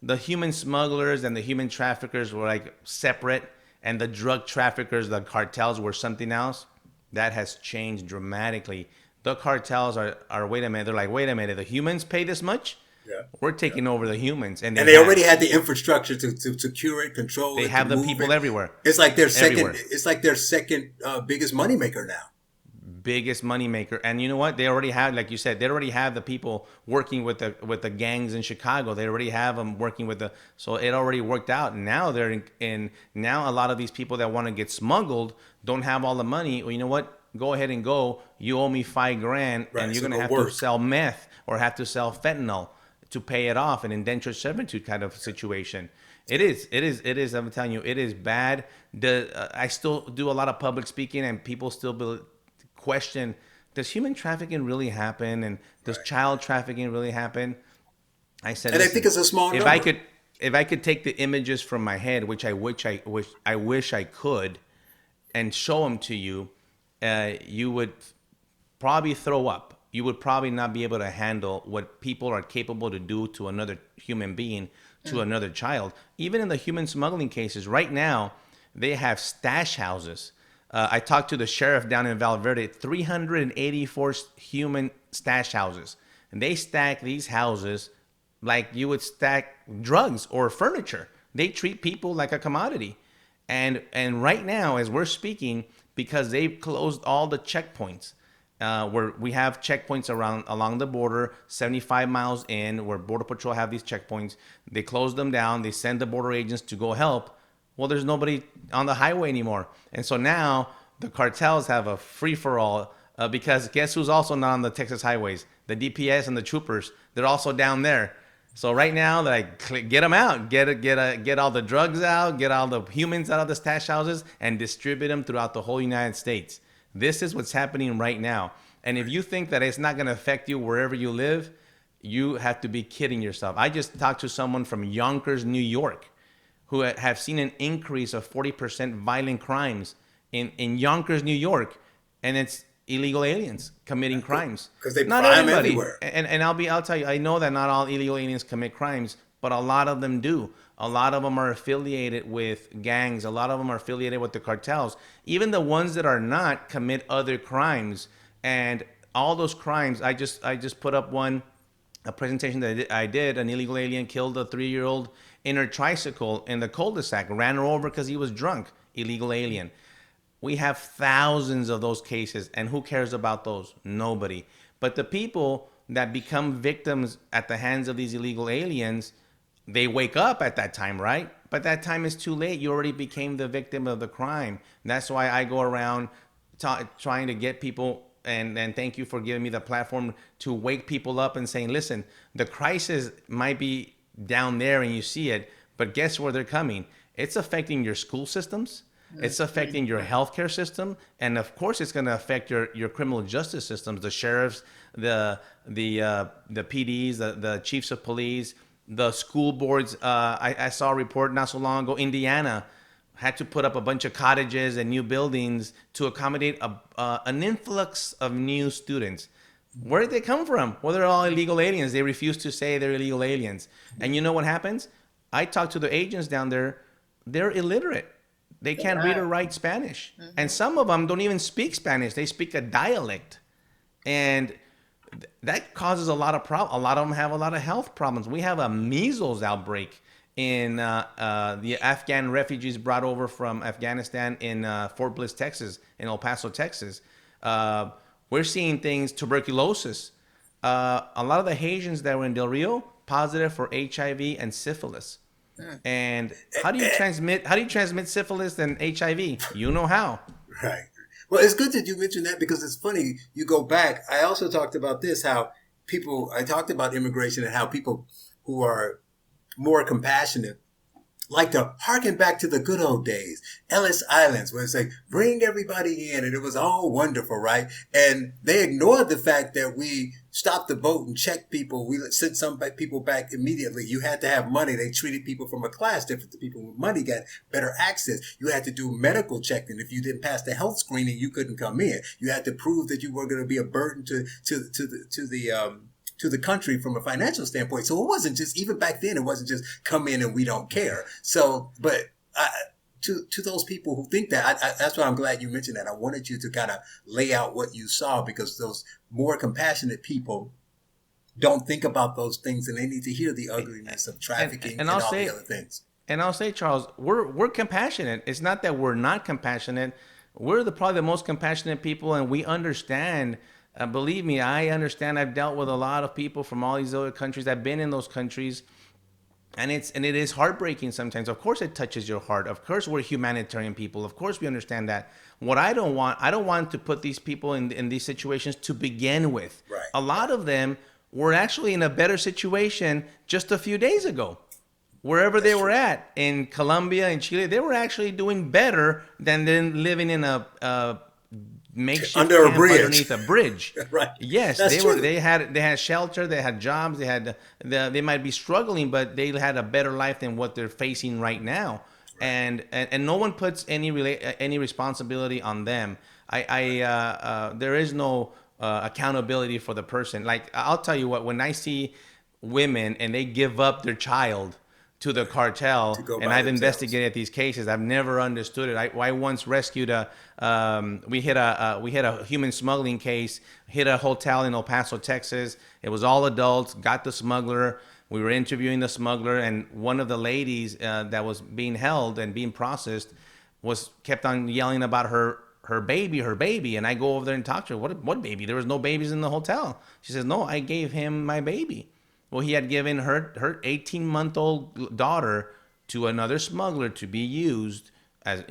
the human smugglers and the human traffickers were like separate, and the drug traffickers, the cartels, were something else. That has changed dramatically. The cartels are wait a minute. They're like, wait a minute. The humans pay this much? Yeah. We're taking over the humans. And they already had the infrastructure to curate, control. They have the people everywhere. It's like their second. Everywhere. It's like their second biggest moneymaker now. Biggest moneymaker. And you know what? They already have, like you said, they already have the people working with the gangs in Chicago. They already have them working with so it already worked out. And now they're now a lot of these people that want to get smuggled don't have all the money. Well, you know what? Go ahead and go. You owe me $5,000, right, and you're going to have to sell meth or have to sell fentanyl to pay it off, an indentured servitude kind of situation. It is. I'm telling you, it is bad. I still do a lot of public speaking, and people still question, does human trafficking really happen, and does child trafficking really happen? I said, and I think it's a small number. If I could take the images from my head, which I wish I could, and show them to you, you would probably throw up. You would probably not be able to handle what people are capable to do to another human being, to another child. Even in the human smuggling cases, right now, they have stash houses. I talked to the sheriff down in Valverde, 384 human stash houses. And they stack these houses like you would stack drugs or furniture. They treat people like a commodity. And right now, as we're speaking, because they've closed all the checkpoints, where we have checkpoints along the border, 75 miles in, where Border Patrol have these checkpoints. They close them down. They send the border agents to go help. Well, there's nobody on the highway anymore. And so now the cartels have a free-for-all, because guess who's also not on the Texas highways? The DPS and the troopers. They're also down there. So right now, like, get them out, get all the drugs out, get all the humans out of the stash houses, and distribute them throughout the whole United States. This is what's happening right now. And if you think that it's not going to affect you wherever you live, you have to be kidding yourself. I just talked to someone from Yonkers, New York, who have seen an increase of 40% violent crimes in Yonkers, New York, and it's illegal aliens committing crimes. Because they not find them everybody. everywhere. And I'll tell you, I know that not all illegal aliens commit crimes, but a lot of them do. A lot of them are affiliated with gangs. A lot of them are affiliated with the cartels. Even the ones that are not commit other crimes. And all those crimes, I just put up a presentation that I did. An illegal alien killed a 3-year-old in her tricycle in the cul-de-sac, ran her over because he was drunk. Illegal alien. We have thousands of those cases, and who cares about those? Nobody. But the people that become victims at the hands of these illegal aliens, they wake up at that time, right? But that time is too late. You already became the victim of the crime. That's why I go around trying to get people, and thank you for giving me the platform to wake people up and saying, listen, the crisis might be down there and you see it, but guess where they're coming? It's affecting your school systems. It's affecting your healthcare system, and of course, it's going to affect your criminal justice systems, the sheriffs, the PDs, the chiefs of police, the school boards. I saw a report not so long ago. Indiana had to put up a bunch of cottages and new buildings to accommodate an influx of new students. Where did they come from? Well, they're all illegal aliens. They refuse to say they're illegal aliens. And you know what happens? I talked to the agents down there. They're illiterate. They can't read or write Spanish. Mm-hmm. And some of them don't even speak Spanish. They speak a dialect. And that causes a lot of problems. A lot of them have a lot of health problems. We have a measles outbreak in the Afghan refugees brought over from Afghanistan in Fort Bliss, Texas, in El Paso, Texas. We're seeing things, tuberculosis. A lot of the Haitians that were in Del Rio, positive for HIV and syphilis. And how do you transmit syphilis and HIV? You know how. Right. Well, it's good that you mentioned that, because it's funny. You go back. I also talked about this, I talked about immigration and how people who are more compassionate like to harken back to the good old days, Ellis Islands, where it's like, bring everybody in, and it was all wonderful, right? And they ignored the fact that we stopped the boat and checked people. We sent some people back immediately. You had to have money. They treated people from a class different. The people with money got better access. You had to do medical checking. If you didn't pass the health screening, you couldn't come in. You had to prove that you weren't going to be a burden to the country from a financial standpoint. So it wasn't just, even back then, it wasn't just come in and we don't care. So, but to those people who think that, that's why I'm glad you mentioned that. I wanted you to kind of lay out what you saw, because those more compassionate people don't think about those things, and they need to hear the ugliness of trafficking and all the other things. And I'll say, Charles, we're compassionate. It's not that we're not compassionate. We're probably the most compassionate people, and we understand. Believe me, I understand. I've dealt with a lot of people from all these other countries. I've been in those countries, and it is heartbreaking sometimes. Of course, it touches your heart. Of course, we're humanitarian people. Of course, we understand that. What I don't want to put these people in these situations to begin with. Right. A lot of them were actually in a better situation just a few days ago. Wherever they were at, in Colombia and Chile, they were actually doing better than living in a makeshift under a bridge, underneath a bridge. Right. Yes, that's true. They had shelter, they had jobs, they might be struggling, but they had a better life than what they're facing right now. Right. And no one puts any responsibility on them. There is no accountability for the person. Like, I'll tell you what, when I see women and they give up their child to the cartel, and I've investigated these cases, I've never understood it. I once rescued we hit a human smuggling case, hit a hotel in El Paso, Texas. It was all adults, got the smuggler. We were interviewing the smuggler, and one of the ladies that was being held and being processed kept on yelling about her baby. And I go over there and talk to her. What baby? There was no babies in the hotel. She says, no, I gave him my baby. Well, he had given her 18-month-old daughter to another smuggler to be used as,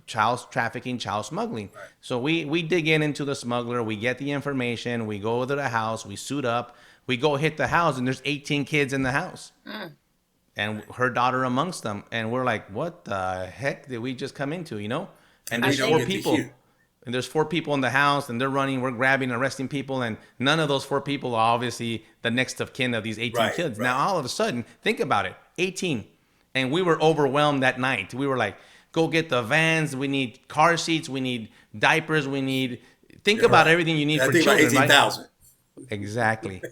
child trafficking, child smuggling. Right. So we dig into the smuggler. We get the information. We go to the house. We suit up. We go hit the house, and there's 18 kids in the house. And her daughter amongst them. And we're like, what the heck did we just come into, And there's 4 people. And there's 4 people in the house, and they're running. We're grabbing, arresting people, and none of those 4 people are obviously the next of kin of these 18 kids. Right. Now, all of a sudden, think about it, 18. And we were overwhelmed that night. We were like, go get the vans. We need car seats. We need diapers. We need, think about everything you need for children, 18,000. Right? Exactly.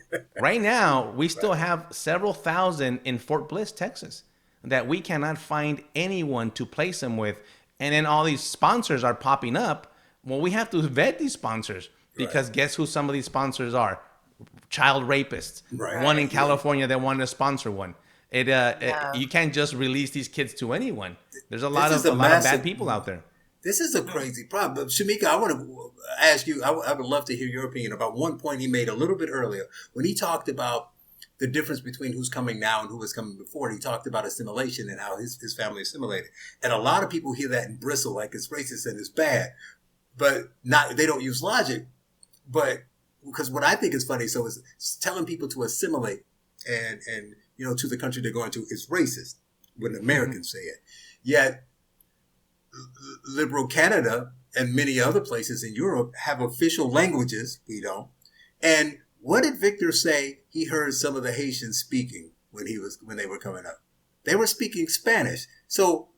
Right now, we still have several thousand in Fort Bliss, Texas, that we cannot find anyone to place them with. And then all these sponsors are popping up. Well, we have to vet these sponsors because guess who some of these sponsors are? Child rapists. Right. One in California that wanted to sponsor one. You can't just release these kids to anyone. There's a lot of bad people out there. This is a crazy problem. But Shamika, I want to ask you, I would love to hear your opinion about one point he made a little bit earlier when he talked about the difference between who's coming now and who was coming before. And he talked about assimilation and how his family assimilated. And a lot of people hear that and bristle like it's racist and it's bad. But they don't use logic. But because what I think is funny, so is telling people to assimilate and to the country they're going to is racist when Americans say it. Yet liberal Canada and many other places in Europe have official languages. We don't. And what did Victor say he heard some of the Haitians speaking when they were coming up? They were speaking Spanish. So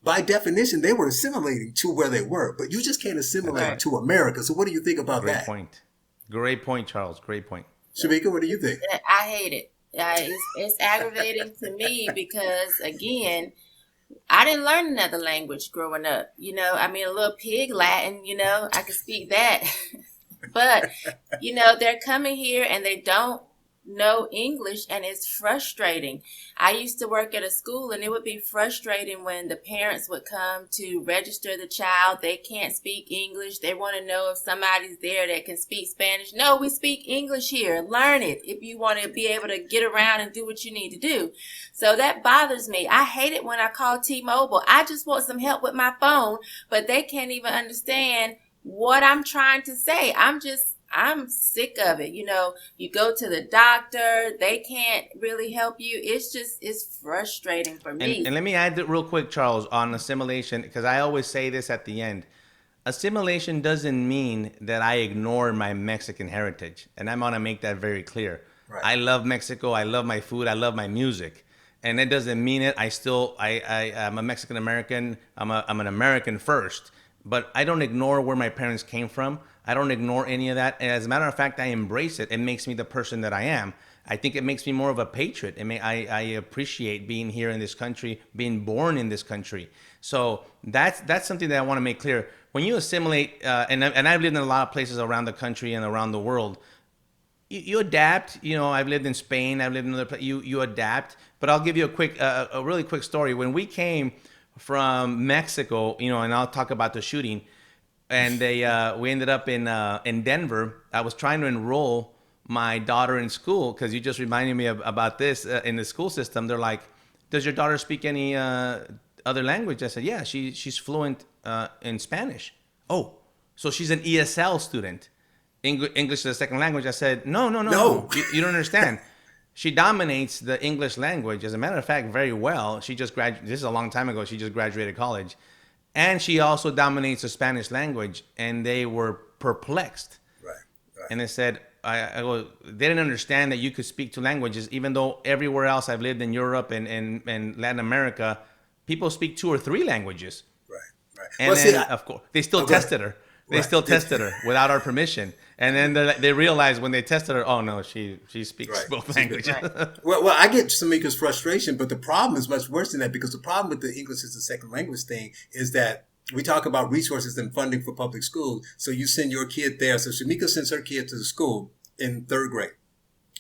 by definition, they were assimilating to where they were, but you just can't assimilate to America. So what do you think about that? Great point, Charles. Great point. Shamika, what do you think? I hate it. It's aggravating to me because, again, I didn't learn another language growing up. A little pig Latin, I could speak that. But, they're coming here and they don't know English, and it's frustrating. I used to work at a school, and it would be frustrating when the parents would come to register the child. They can't speak English. They want to know if somebody's there that can speak Spanish. No, we speak English here. Learn it if you want to be able to get around and do what you need to do. So that bothers me. I hate it when I call T-Mobile. I just want some help with my phone, but they can't even understand what I'm trying to say. I'm sick of it. You go to the doctor, they can't really help you. It's frustrating for me. And let me add that real quick, Charles, on assimilation, because I always say this at the end. Assimilation doesn't mean that I ignore my Mexican heritage. And I'm going to make that very clear. Right. I love Mexico. I love my food. I love my music. And that doesn't mean it. I'm a Mexican American. I'm an American first. But I don't ignore where my parents came from. I don't ignore any of that. And as a matter of fact, I embrace it. It makes me the person that I am. I think it makes me more of a patriot. I appreciate being here in this country, being born in this country. So that's something that I want to make clear. When you assimilate, and I've lived in a lot of places around the country and around the world, you adapt. I've lived in Spain. I've lived in other places. You adapt. But I'll give you a really quick story. When we came from Mexico, and I'll talk about the shooting, and we ended up in Denver. I was trying to enroll my daughter in school because you just reminded me about this in the school system. They're like, "Does your daughter speak any other language?" I said, "Yeah, she's fluent in Spanish." "Oh, so she's an ESL student, English as a second language." I said, "No. You don't understand." She dominates the English language. As a matter of fact, very well. She just graduated. This is a long time ago. She just graduated college. And she also dominates the Spanish language. And they were perplexed. Right. And they said, they didn't understand that you could speak two languages, even though everywhere else I've lived in Europe and Latin America, people speak 2 or 3 languages. Right. And of course, they still tested her. They still tested her without our permission. And then they realized when they tested her, oh, no, she speaks both languages. Well, I get Samika's frustration, but the problem is much worse than that, because the problem with the English as a second language thing is that we talk about resources and funding for public schools. So you send your kid there. So Shamika sends her kid to the school in 3rd grade,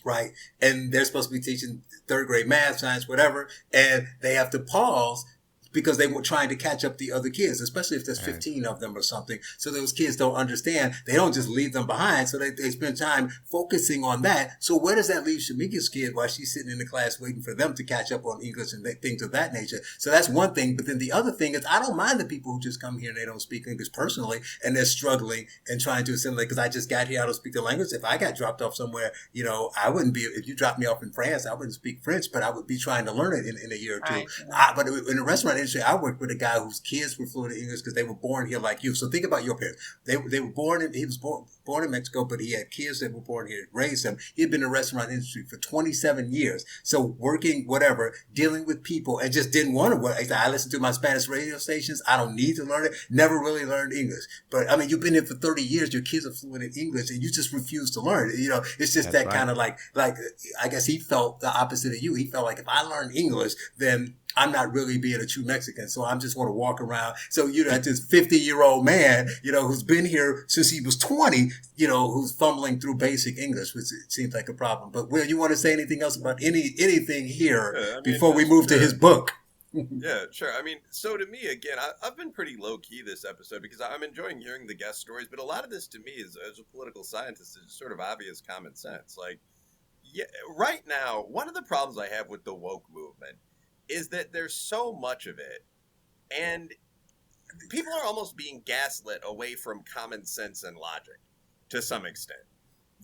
right? And they're supposed to be teaching third grade math, science, whatever, and they have to pause because they were trying to catch up the other kids, especially if there's 15 of them or something. So those kids don't understand. They don't just leave them behind. So they spend time focusing on that. So where does that leave Shamika's kid while she's sitting in the class waiting for them to catch up on English and things of that nature? So that's one thing. But then the other thing is I don't mind the people who just come here and they don't speak English personally and they're struggling and trying to assimilate because I just got here. I don't speak the language. If I got dropped off somewhere, I wouldn't be, if you dropped me off in France, I wouldn't speak French, but I would be trying to learn it in a year or two. Right. But in the restaurant industry, I worked with a guy whose kids were fluent in English because they were born here like you. So think about your parents. They were born he was born in Mexico, but he had kids that were born here, raised him. He had been in the restaurant industry for 27 years. So working, whatever, dealing with people and just didn't want to work. I listen to my Spanish radio stations. I don't need to learn it. Never really learned English. But I mean, you've been here for 30 years. Your kids are fluent in English and you just refuse to learn it. It's just That's that kind of like, I guess he felt the opposite of you. He felt like if I learn English, then I'm not really being a true Mexican. So I'm just going to walk around. So, this 50-year-old man, who's been here since he was 20, who's fumbling through basic English, which seems like a problem. But Will, you want to say anything else about anything here before we move to his book? Yeah, sure. I mean, so to me, again, I've been pretty low-key this episode because I'm enjoying hearing the guest stories. But a lot of this to me, as a political scientist, is sort of obvious common sense. Like, yeah, right now, one of the problems I have with the woke movement is that there's so much of it, and people are almost being gaslit away from common sense and logic to some extent.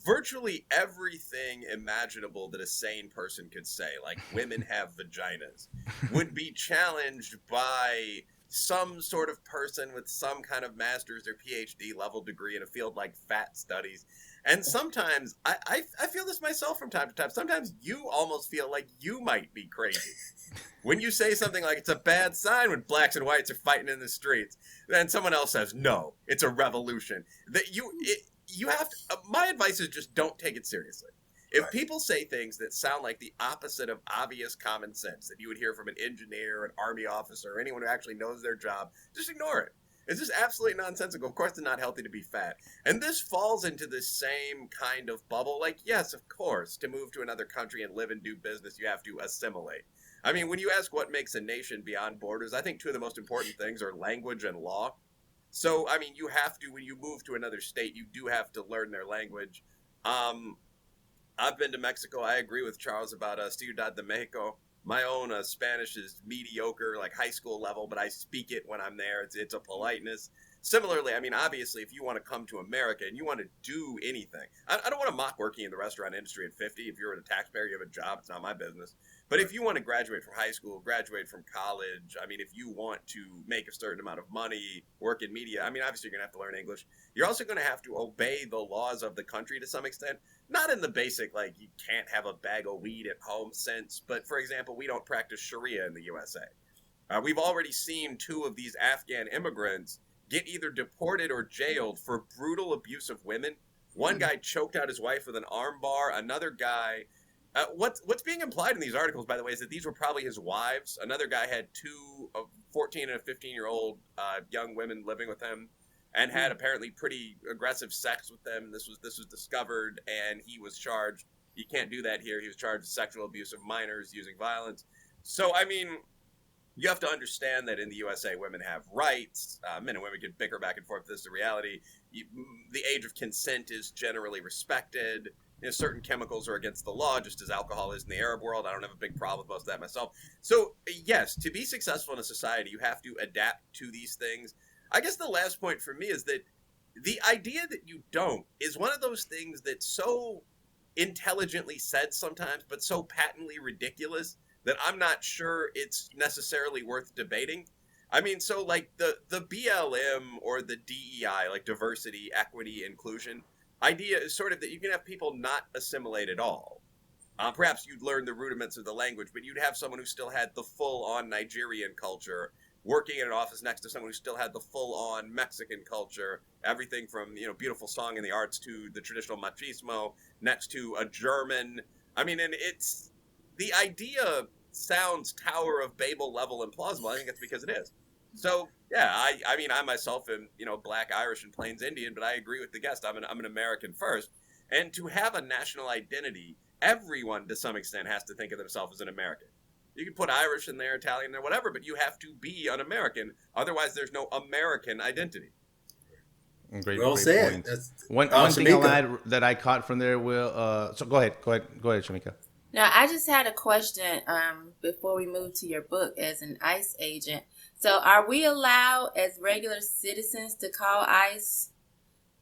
Virtually everything imaginable that a sane person could say, like women have vaginas, would be challenged by some sort of person with some kind of master's or PhD level degree in a field like fat studies. And sometimes, I feel this myself from time to time, sometimes you almost feel like you might be crazy. When you say something like it's a bad sign when blacks and whites are fighting in the streets, then someone else says, no, it's a revolution. That you have to, my advice is just don't take it seriously. If people say things that sound like the opposite of obvious common sense that you would hear from an engineer, an army officer, or anyone who actually knows their job, just ignore it. It's just absolutely nonsensical. Of course, it's not healthy to be fat. And this falls into the same kind of bubble. Like, yes, of course, to move to another country and live and do business, you have to assimilate. I mean, when you ask what makes a nation beyond borders, I think two of the most important things are language and law. So, I mean, you have to, when you move to another state, you do have to learn their language. I've been to Mexico. I agree with Charles about Ciudad de Mexico. My own Spanish is mediocre, like high school level, but I speak it when I'm there. It's a politeness. Similarly, I mean, obviously, if you want to come to America and you want to do anything, I don't want to mock working in the restaurant industry at 50. If you're a taxpayer, you have a job, it's not my business. But if you want to graduate from high school, graduate from college, I mean, if you want to make a certain amount of money, work in media, I mean, obviously, you're going to have to learn English. You're also going to have to obey the laws of the country to some extent. Not in the basic, like, you can't have a bag of weed at home sense. But, for example, we don't practice Sharia in the USA. We've already seen 2 of these Afghan immigrants get either deported or jailed for brutal abuse of women. One guy choked out his wife with an arm bar. Another guy... what's being implied in these articles, by the way, is that these were probably his wives. Another guy had 2 of 14 and a 15-year-old young women living with him and had apparently pretty aggressive sex with them. This was discovered, and he was charged. You can't do that here. He was charged with sexual abuse of minors using violence. So, I mean, you have to understand that in the USA, women have rights. Men and women can bicker back and forth. This is the reality. The age of consent is generally respected. Certain chemicals are against the law, just as alcohol is in the Arab world. I don't have a big problem with most of that myself. So, yes, to be successful in a society, you have to adapt to these things. I guess the last point for me is that the idea that you don't is one of those things that's so intelligently said sometimes, but so patently ridiculous that I'm not sure it's necessarily worth debating. I mean, so like the BLM or the DEI, like diversity, equity, inclusion, idea is sort of that you can have people not assimilate at all. Perhaps you'd learn the rudiments of the language, but you'd have someone who still had the full-on Nigerian culture working in an office next to someone who still had the full-on Mexican culture, everything from, beautiful song in the arts to the traditional machismo, next to a German. I mean, and it's, the idea sounds Tower of Babel level implausible. I think it's because it is. So, yeah, I mean, I myself am, Black, Irish, and Plains Indian, but I agree with the guest. I'm an American first. And to have a national identity everyone to some extent has to think of themselves as an American. You can put Irish in there, Italian in there, whatever, but you have to be an American. Otherwise, there's no American identity. Well said. One thing I'll add that I caught from there, Will. So go ahead, Shamika. Now, I just had a question before we move to your book as an ICE agent. So are we allowed as regular citizens to call ICE?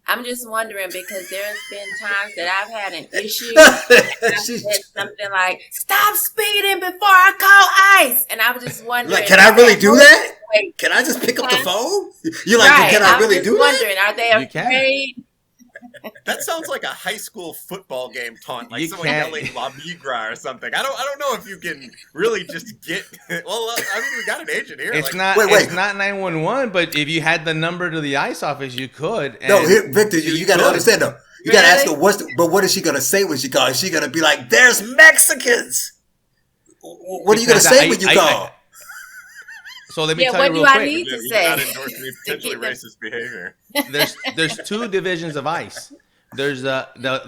I'm just wondering because there's been times that I've had an issue. And I've said something like, "Stop speeding before I call ICE." And I was just wondering. Like, can I really do that? Can I just pick up the phone? You're like, right. Can I really do wondering, that? Are they afraid? That sounds like a high school football game taunt, like someone yelling La Migra or something. I don't know if you can really just get. Well, I mean, we got an agent here. It's it's not 911, but if you had the number to the ICE office, you could. And no, here, Victor, you got to understand though. You got to ask her what is she gonna say when she calls? Is she gonna be like, "There's Mexicans"? What are you gonna say when you call? So let me tell you real quick. What do I need to say? Not endorse any potentially racist behavior. There's two divisions of ICE. There's the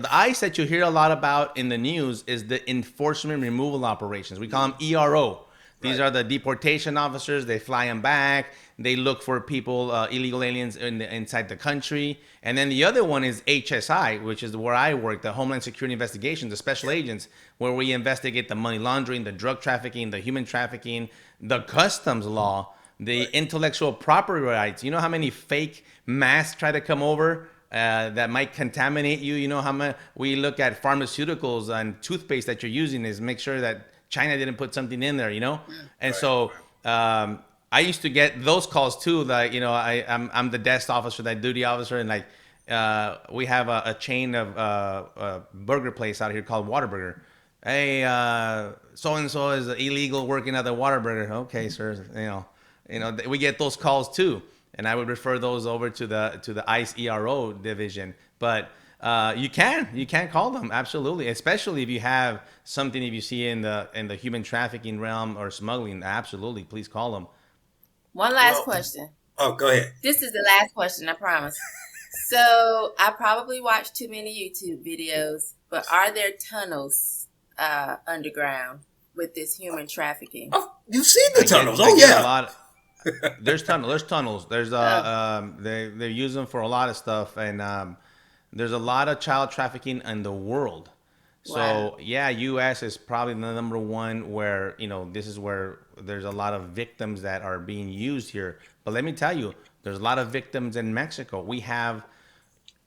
ICE that you hear a lot about in the news is the enforcement removal operations. We call them ERO. These are the deportation officers. They fly them back. They look for people, illegal aliens inside the country. And then the other one is HSI, which is where I work, the Homeland Security Investigation, the special agents, where we investigate the money laundering, the drug trafficking, the human trafficking, the customs law, the intellectual property rights. You know how many fake masks try to come over that might contaminate you? You know how much we look at pharmaceuticals and toothpaste that you're using is make sure that China didn't put something in there, you know? And so I used to get those calls too. Like, you know, I'm the desk officer, that duty officer, and like we have a chain of burger place out here called Whataburger. Hey, so-and-so is illegal working at the Whataburger. Okay, sir. You know, we get those calls too. And I would refer those over to the ICE ERO division. But you can call them, absolutely, especially if you have something, if you see in the human trafficking realm or smuggling, absolutely, please call them. One last question. Oh, go ahead. This is the last question, I promise. So I probably watched too many YouTube videos, but are there tunnels underground with this human trafficking? Oh, you've seen the tunnels. Yeah. There's tunnels. There's they use them for a lot of stuff, and there's a lot of child trafficking in the world. So yeah, U.S. is probably the number one where, you know, this is where there's a lot of victims that are being used here. But let me tell you, there's a lot of victims in Mexico. We have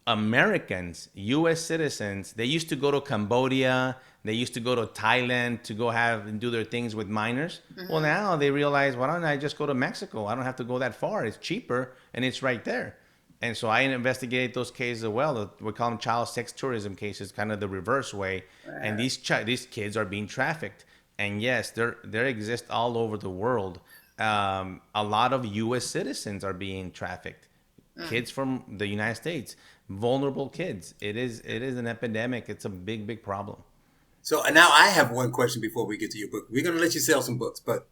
Americans, U.S. citizens. They used to go to Cambodia. They used to go to Thailand to go have and do their things with minors. Mm-hmm. Well, now they realize, why don't I just go to Mexico? I don't have to go that far. It's cheaper and it's right there. And so I investigate those cases as well. We call them child sex tourism cases, kind of the reverse way. Right. And these kids are being trafficked. And yes, they exist all over the world. A lot of U.S. citizens are being trafficked. Kids from the United States, vulnerable kids. It is an epidemic. It's a big, big problem. So now I have one question before we get to your book. We're going to let you sell some books, but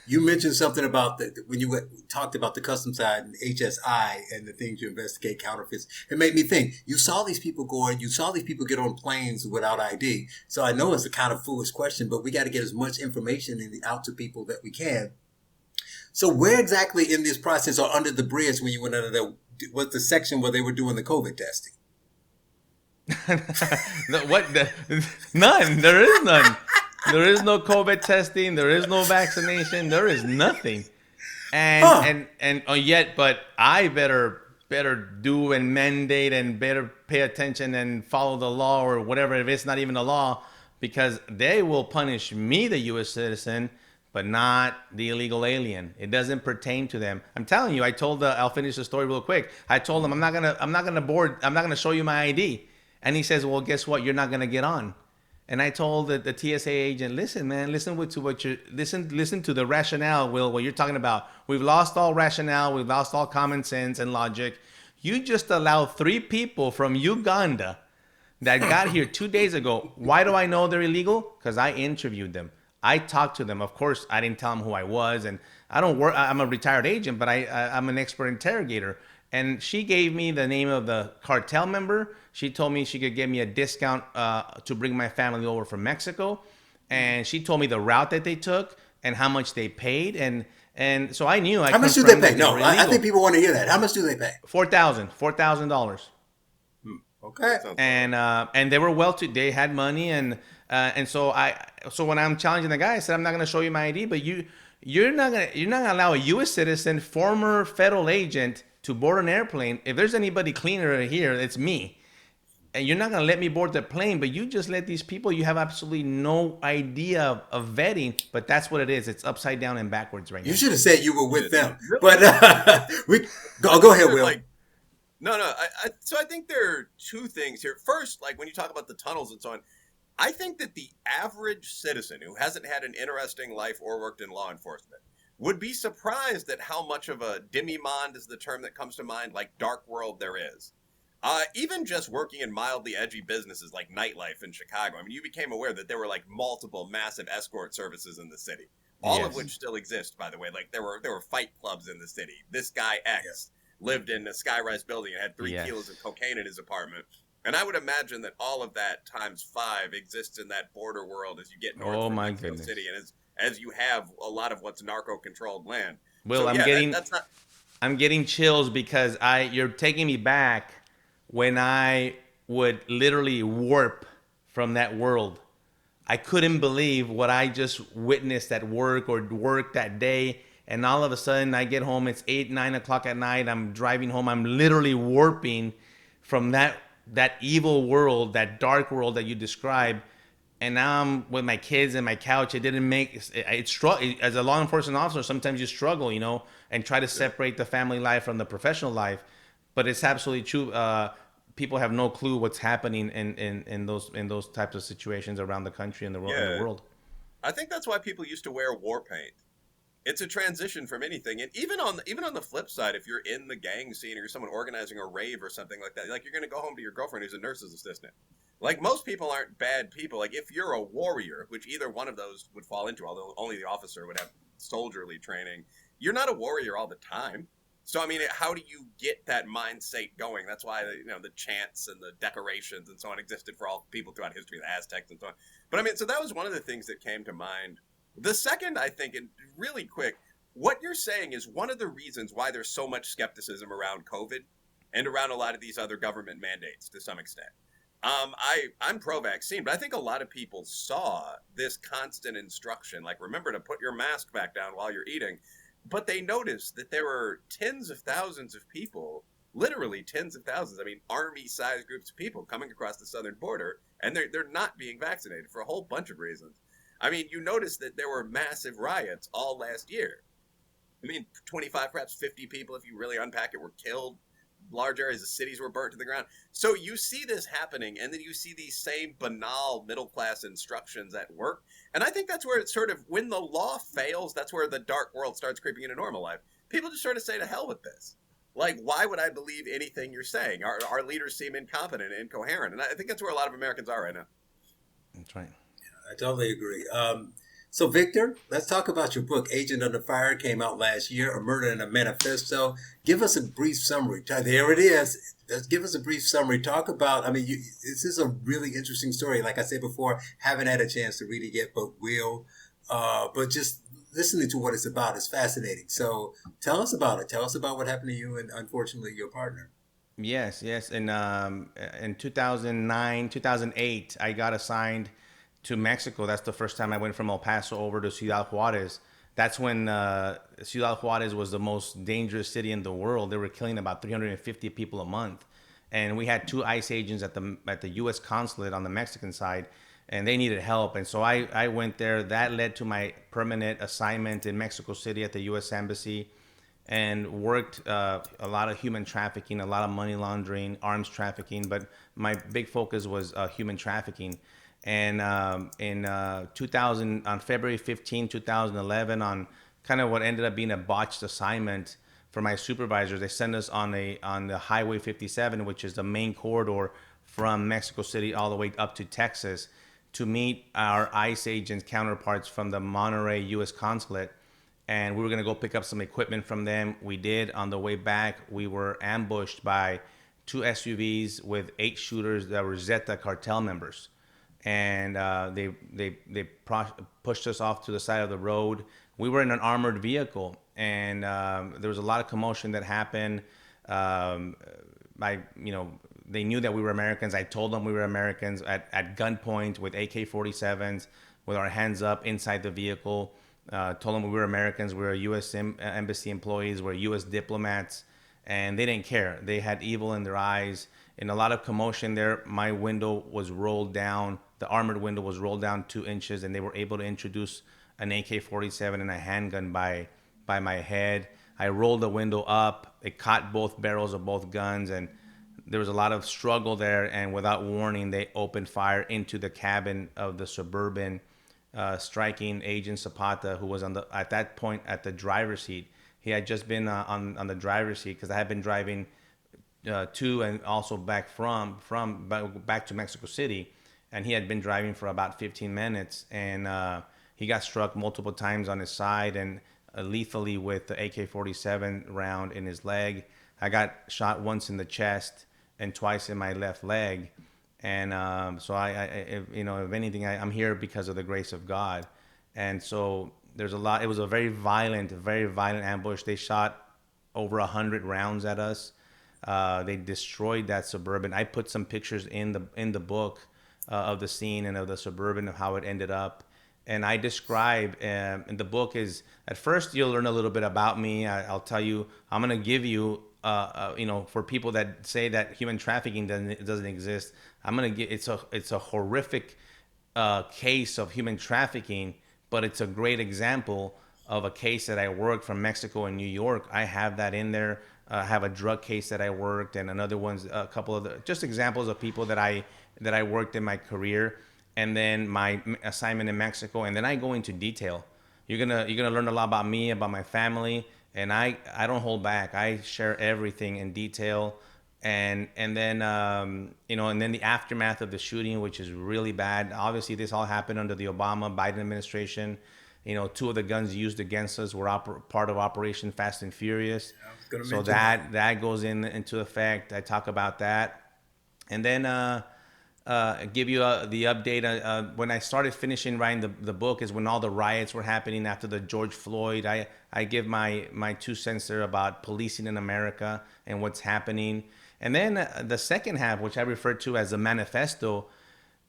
you mentioned something about when you talked about the customs side and HSI and the things you investigate, counterfeits. It made me think, you saw these people get on planes without ID. So I know it's a kind of foolish question, but we got to get as much information out to people that we can. So where exactly in this process or under the bridge when you went under there, was the section where they were doing the COVID testing? None. There is none. There is no COVID testing. There is no vaccination. There is nothing. And yet, but I better do and mandate and better pay attention and follow the law or whatever, if it's not even a law, because they will punish me, the U.S. citizen, but not the illegal alien. It doesn't pertain to them. I'm telling you, I'll finish the story real quick. I told them, I'm not gonna show you my ID. And he says, well, guess what? You're not going to get on. And I told the TSA agent, listen, man, listen to the rationale, Will, what you're talking about. We've lost all rationale. We've lost all common sense and logic. You just allowed 3 people from Uganda that got here 2 days ago. Why do I know they're illegal? Because I interviewed them. I talked to them. Of course, I didn't tell them who I was. And I don't work. I'm a retired agent, but I'm an expert interrogator. And she gave me the name of the cartel member. She told me she could give me a discount to bring my family over from Mexico. And she told me the route that they took and how much they paid. And so I knew I How much do they confirmed pay? that they No, were I think illegal. people want to hear that. How much do they pay? $4,000. Okay. And they were they had money and so when I'm challenging the guy, I said, I'm not going to show you my ID, but you're not gonna allow a U.S. citizen, former federal agent, to board an airplane. If there's anybody cleaner here, it's me. And you're not going to let me board the plane, but you just let these people you have absolutely no idea of vetting, but that's what it is. It's upside down and backwards right now. You should have said you were with them. Really? But go ahead, Will. Like, no. So I think there are two things here. First, like when you talk about the tunnels and so on, I think that the average citizen who hasn't had an interesting life or worked in law enforcement would be surprised at how much of a demi-monde is the term that comes to mind, like dark world there is. Even just working in mildly edgy businesses like nightlife in Chicago, I mean, you became aware that there were like multiple massive escort services in the city, all of which still exist, by the way. Like there were fight clubs in the city. This guy X lived in a sky-rise building and had 3 kilos of cocaine in his apartment. And I would imagine that all of that times 5 exists in that border world as you get north from Mexico City, and as you have a lot of what's narco-controlled land. Will, so, I'm getting chills because you're taking me back when I would literally warp from that world. I couldn't believe what I just witnessed at work or work that day. And all of a sudden I get home, it's 8, 9 o'clock at night. I'm driving home. I'm literally warping from that evil world, that dark world that you described. And now I'm with my kids and my couch. It didn't make it. As a law enforcement officer, sometimes you struggle, and try to separate the family life from the professional life. But it's absolutely true. People have no clue what's happening in those types of situations around the country and the world. I think that's why people used to wear war paint. It's a transition from anything, and even on the flip side, if you're in the gang scene or you're someone organizing a rave or something like that, like you're going to go home to your girlfriend who's a nurse's assistant. Like most people aren't bad people. Like if you're a warrior, which either one of those would fall into, although only the officer would have soldierly training, you're not a warrior all the time. So, I mean, how do you get that mindset going? That's why, the chants and the decorations and so on existed for all people throughout history, the Aztecs and so on. But I mean, so that was one of the things that came to mind. The second, I think, and really quick, what you're saying is one of the reasons why there's so much skepticism around COVID and around a lot of these other government mandates to some extent. I'm pro-vaccine, but I think a lot of people saw this constant instruction, like remember to put your mask back down while you're eating. But they noticed that there were tens of thousands of people, literally tens of thousands, I mean, army-sized groups of people coming across the southern border, and they're not being vaccinated for a whole bunch of reasons. I mean, you notice that there were massive riots all last year. I mean, 25, perhaps 50 people, if you really unpack it, were killed. Large areas of cities were burnt to the ground. So you see this happening, and then you see these same banal middle-class instructions at work. And I think that's where it's sort of, when the law fails, that's where the dark world starts creeping into normal life. People just sort of say, to hell with this. Like, why would I believe anything you're saying? Our leaders seem incompetent and incoherent. And I think that's where a lot of Americans are right now. That's right. Yeah, I totally agree. So, Victor, let's talk about your book, Agent Under Fire, came out last year, A Murder and a Manifesto. Give us a brief summary. There it is. Just give us a brief summary. Talk about, this is a really interesting story. Like I said before, haven't had a chance to read it yet, but will. But just listening to what it's about is fascinating. So tell us about it. Tell us about what happened to you and, unfortunately, your partner. Yes. In 2009, 2008, I got assigned to Mexico. That's the first time I went from El Paso over to Ciudad Juarez. That's when Ciudad Juarez was the most dangerous city in the world. They were killing about 350 people a month. And we had 2 ICE agents at the U.S. consulate on the Mexican side, and they needed help. And so I went there. That led to my permanent assignment in Mexico City at the U.S. Embassy, and worked a lot of human trafficking, a lot of money laundering, arms trafficking. But my big focus was human trafficking. And in 2000, on February 15, 2011, on kind of what ended up being a botched assignment for my supervisors, they sent us on the Highway 57, which is the main corridor from Mexico City all the way up to Texas, to meet our ICE agents counterparts from the Monterrey U.S. consulate. and we were going to go pick up some equipment from them. We did. On the way back, we were ambushed by two SUVs with 8 shooters that were Zeta cartel members, and pushed us off to the side of the road. We were in an armored vehicle, and there was a lot of commotion that happened. They knew that we were Americans. I told them we were Americans at gunpoint with AK-47s, with our hands up inside the vehicle. Told them we were Americans. We were U.S. Embassy employees. We're U.S. diplomats, and they didn't care. They had evil in their eyes. In a lot of commotion there, my window was rolled down. The armored window was rolled down 2 inches, and they were able to introduce an AK-47 and a handgun by my head. I rolled the window up. It caught both barrels of both guns, and there was a lot of struggle there. And without warning, they opened fire into the cabin of the Suburban, striking Agent Zapata, who was at that point at the driver's seat. He had just been on the driver's seat because I had been driving to and also back back to Mexico City, and he had been driving for about 15 minutes, and he got struck multiple times on his side and lethally with the AK-47 round in his leg. I got shot once in the chest and twice in my left leg, and so if anything, I'm here because of the grace of God. And so there's a lot. It was a very violent ambush. They shot over 100 rounds at us. They destroyed that Suburban. I put some pictures in the book of the scene and of the Suburban, of how it ended up. And I describe, and the book is, at first you'll learn a little bit about me. I'll tell you, I'm going to give you, for people that say that human trafficking doesn't exist, I'm going to get, it's a horrific case of human trafficking, but it's a great example of a case that I worked from Mexico and New York. I have that in there. I have a drug case that I worked, and another one's a couple of just examples of people that I worked in my career, and then my assignment in Mexico, and then I go into detail. You're gonna learn a lot about me, about my family, and I don't hold back. I share everything in detail, and then and then the aftermath of the shooting, which is really bad. Obviously, this all happened under the Biden administration. 2 of the guns used against us were part of Operation Fast and Furious. So that goes into effect. I talk about that, and then give you the update. When I started finishing writing the book is when all the riots were happening after the George Floyd. I give my 2 cents there about policing in America and what's happening. And then the second half, which I refer to as a manifesto,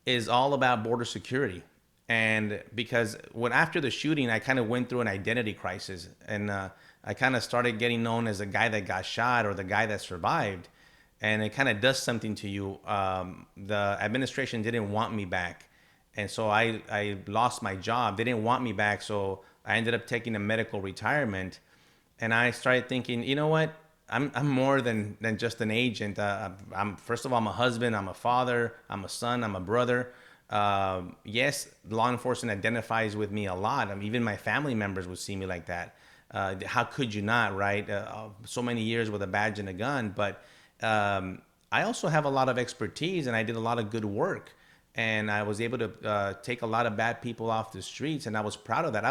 is all about border security. And because after the shooting, I kind of went through an identity crisis, and I kind of started getting known as the guy that got shot or the guy that survived, and it kind of does something to you. The administration didn't want me back, and so I lost my job. They didn't want me back, so I ended up taking a medical retirement, and I started thinking, you know what? I'm more than just an agent. First of all, I'm a husband, I'm a father, I'm a son, I'm a brother. Yes, law enforcement identifies with me a lot. Even my family members would see me like that. How could you not, right? So many years with a badge and a gun, but I also have a lot of expertise, and I did a lot of good work, and I was able to take a lot of bad people off the streets, and I was proud of that.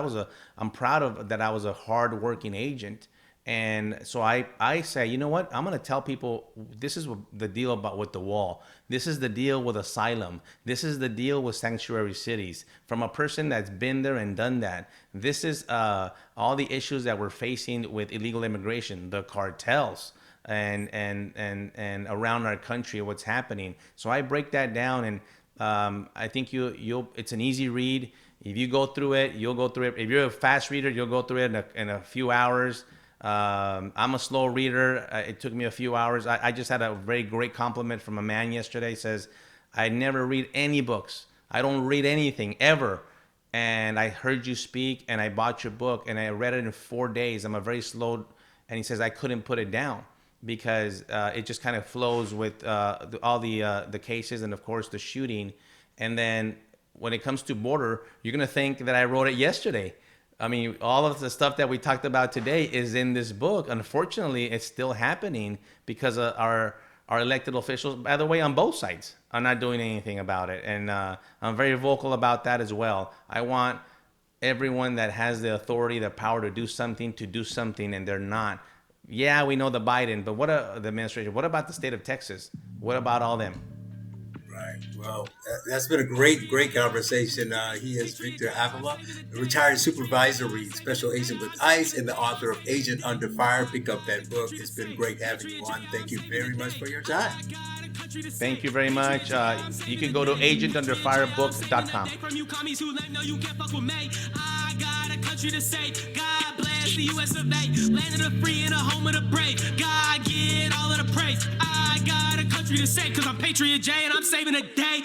I'm proud of that. I was a hard-working agent. And so I say, you know what? I'm going to tell people this is the deal with the wall. This is the deal with asylum. This is the deal with sanctuary cities. From a person that's been there and done that. This is all the issues that we're facing with illegal immigration, the cartels, and around our country, what's happening. So I break that down, and I think it's an easy read. If you go through it, you'll go through it. If you're a fast reader, you'll go through it in a few hours. I'm a slow reader. It took me a few hours. I just had a very great compliment from a man yesterday. He says, I never read any books. I don't read anything ever. And I heard you speak, and I bought your book, and I read it in 4 days. I'm a very slow, and he says, I couldn't put it down because it just kind of flows with all the cases and, of course, the shooting. And then when it comes to border, you're going to think that I wrote it yesterday. I mean, all of the stuff that we talked about today is in this book. Unfortunately, it's still happening because our elected officials, by the way, on both sides, are not doing anything about it. And I'm very vocal about that as well. I want everyone that has the authority, the power to do something, and they're not. Yeah, we know the Biden, but the administration? What about the state of Texas? What about all them? Right. Well, that's been a great conversation. He is Victor Avila, a retired supervisory special agent with ICE and the author of Agent Under Fire. Pick up that book. It's been great having you on. Thank you very much for your time. Thank you very much. You can go to agentunderfirebook.com. God bless the U.S. of A. Land of the free and a home of the brave. God get all of the praise. I got a country to save, cause I'm Patriot J and I'm saving a day.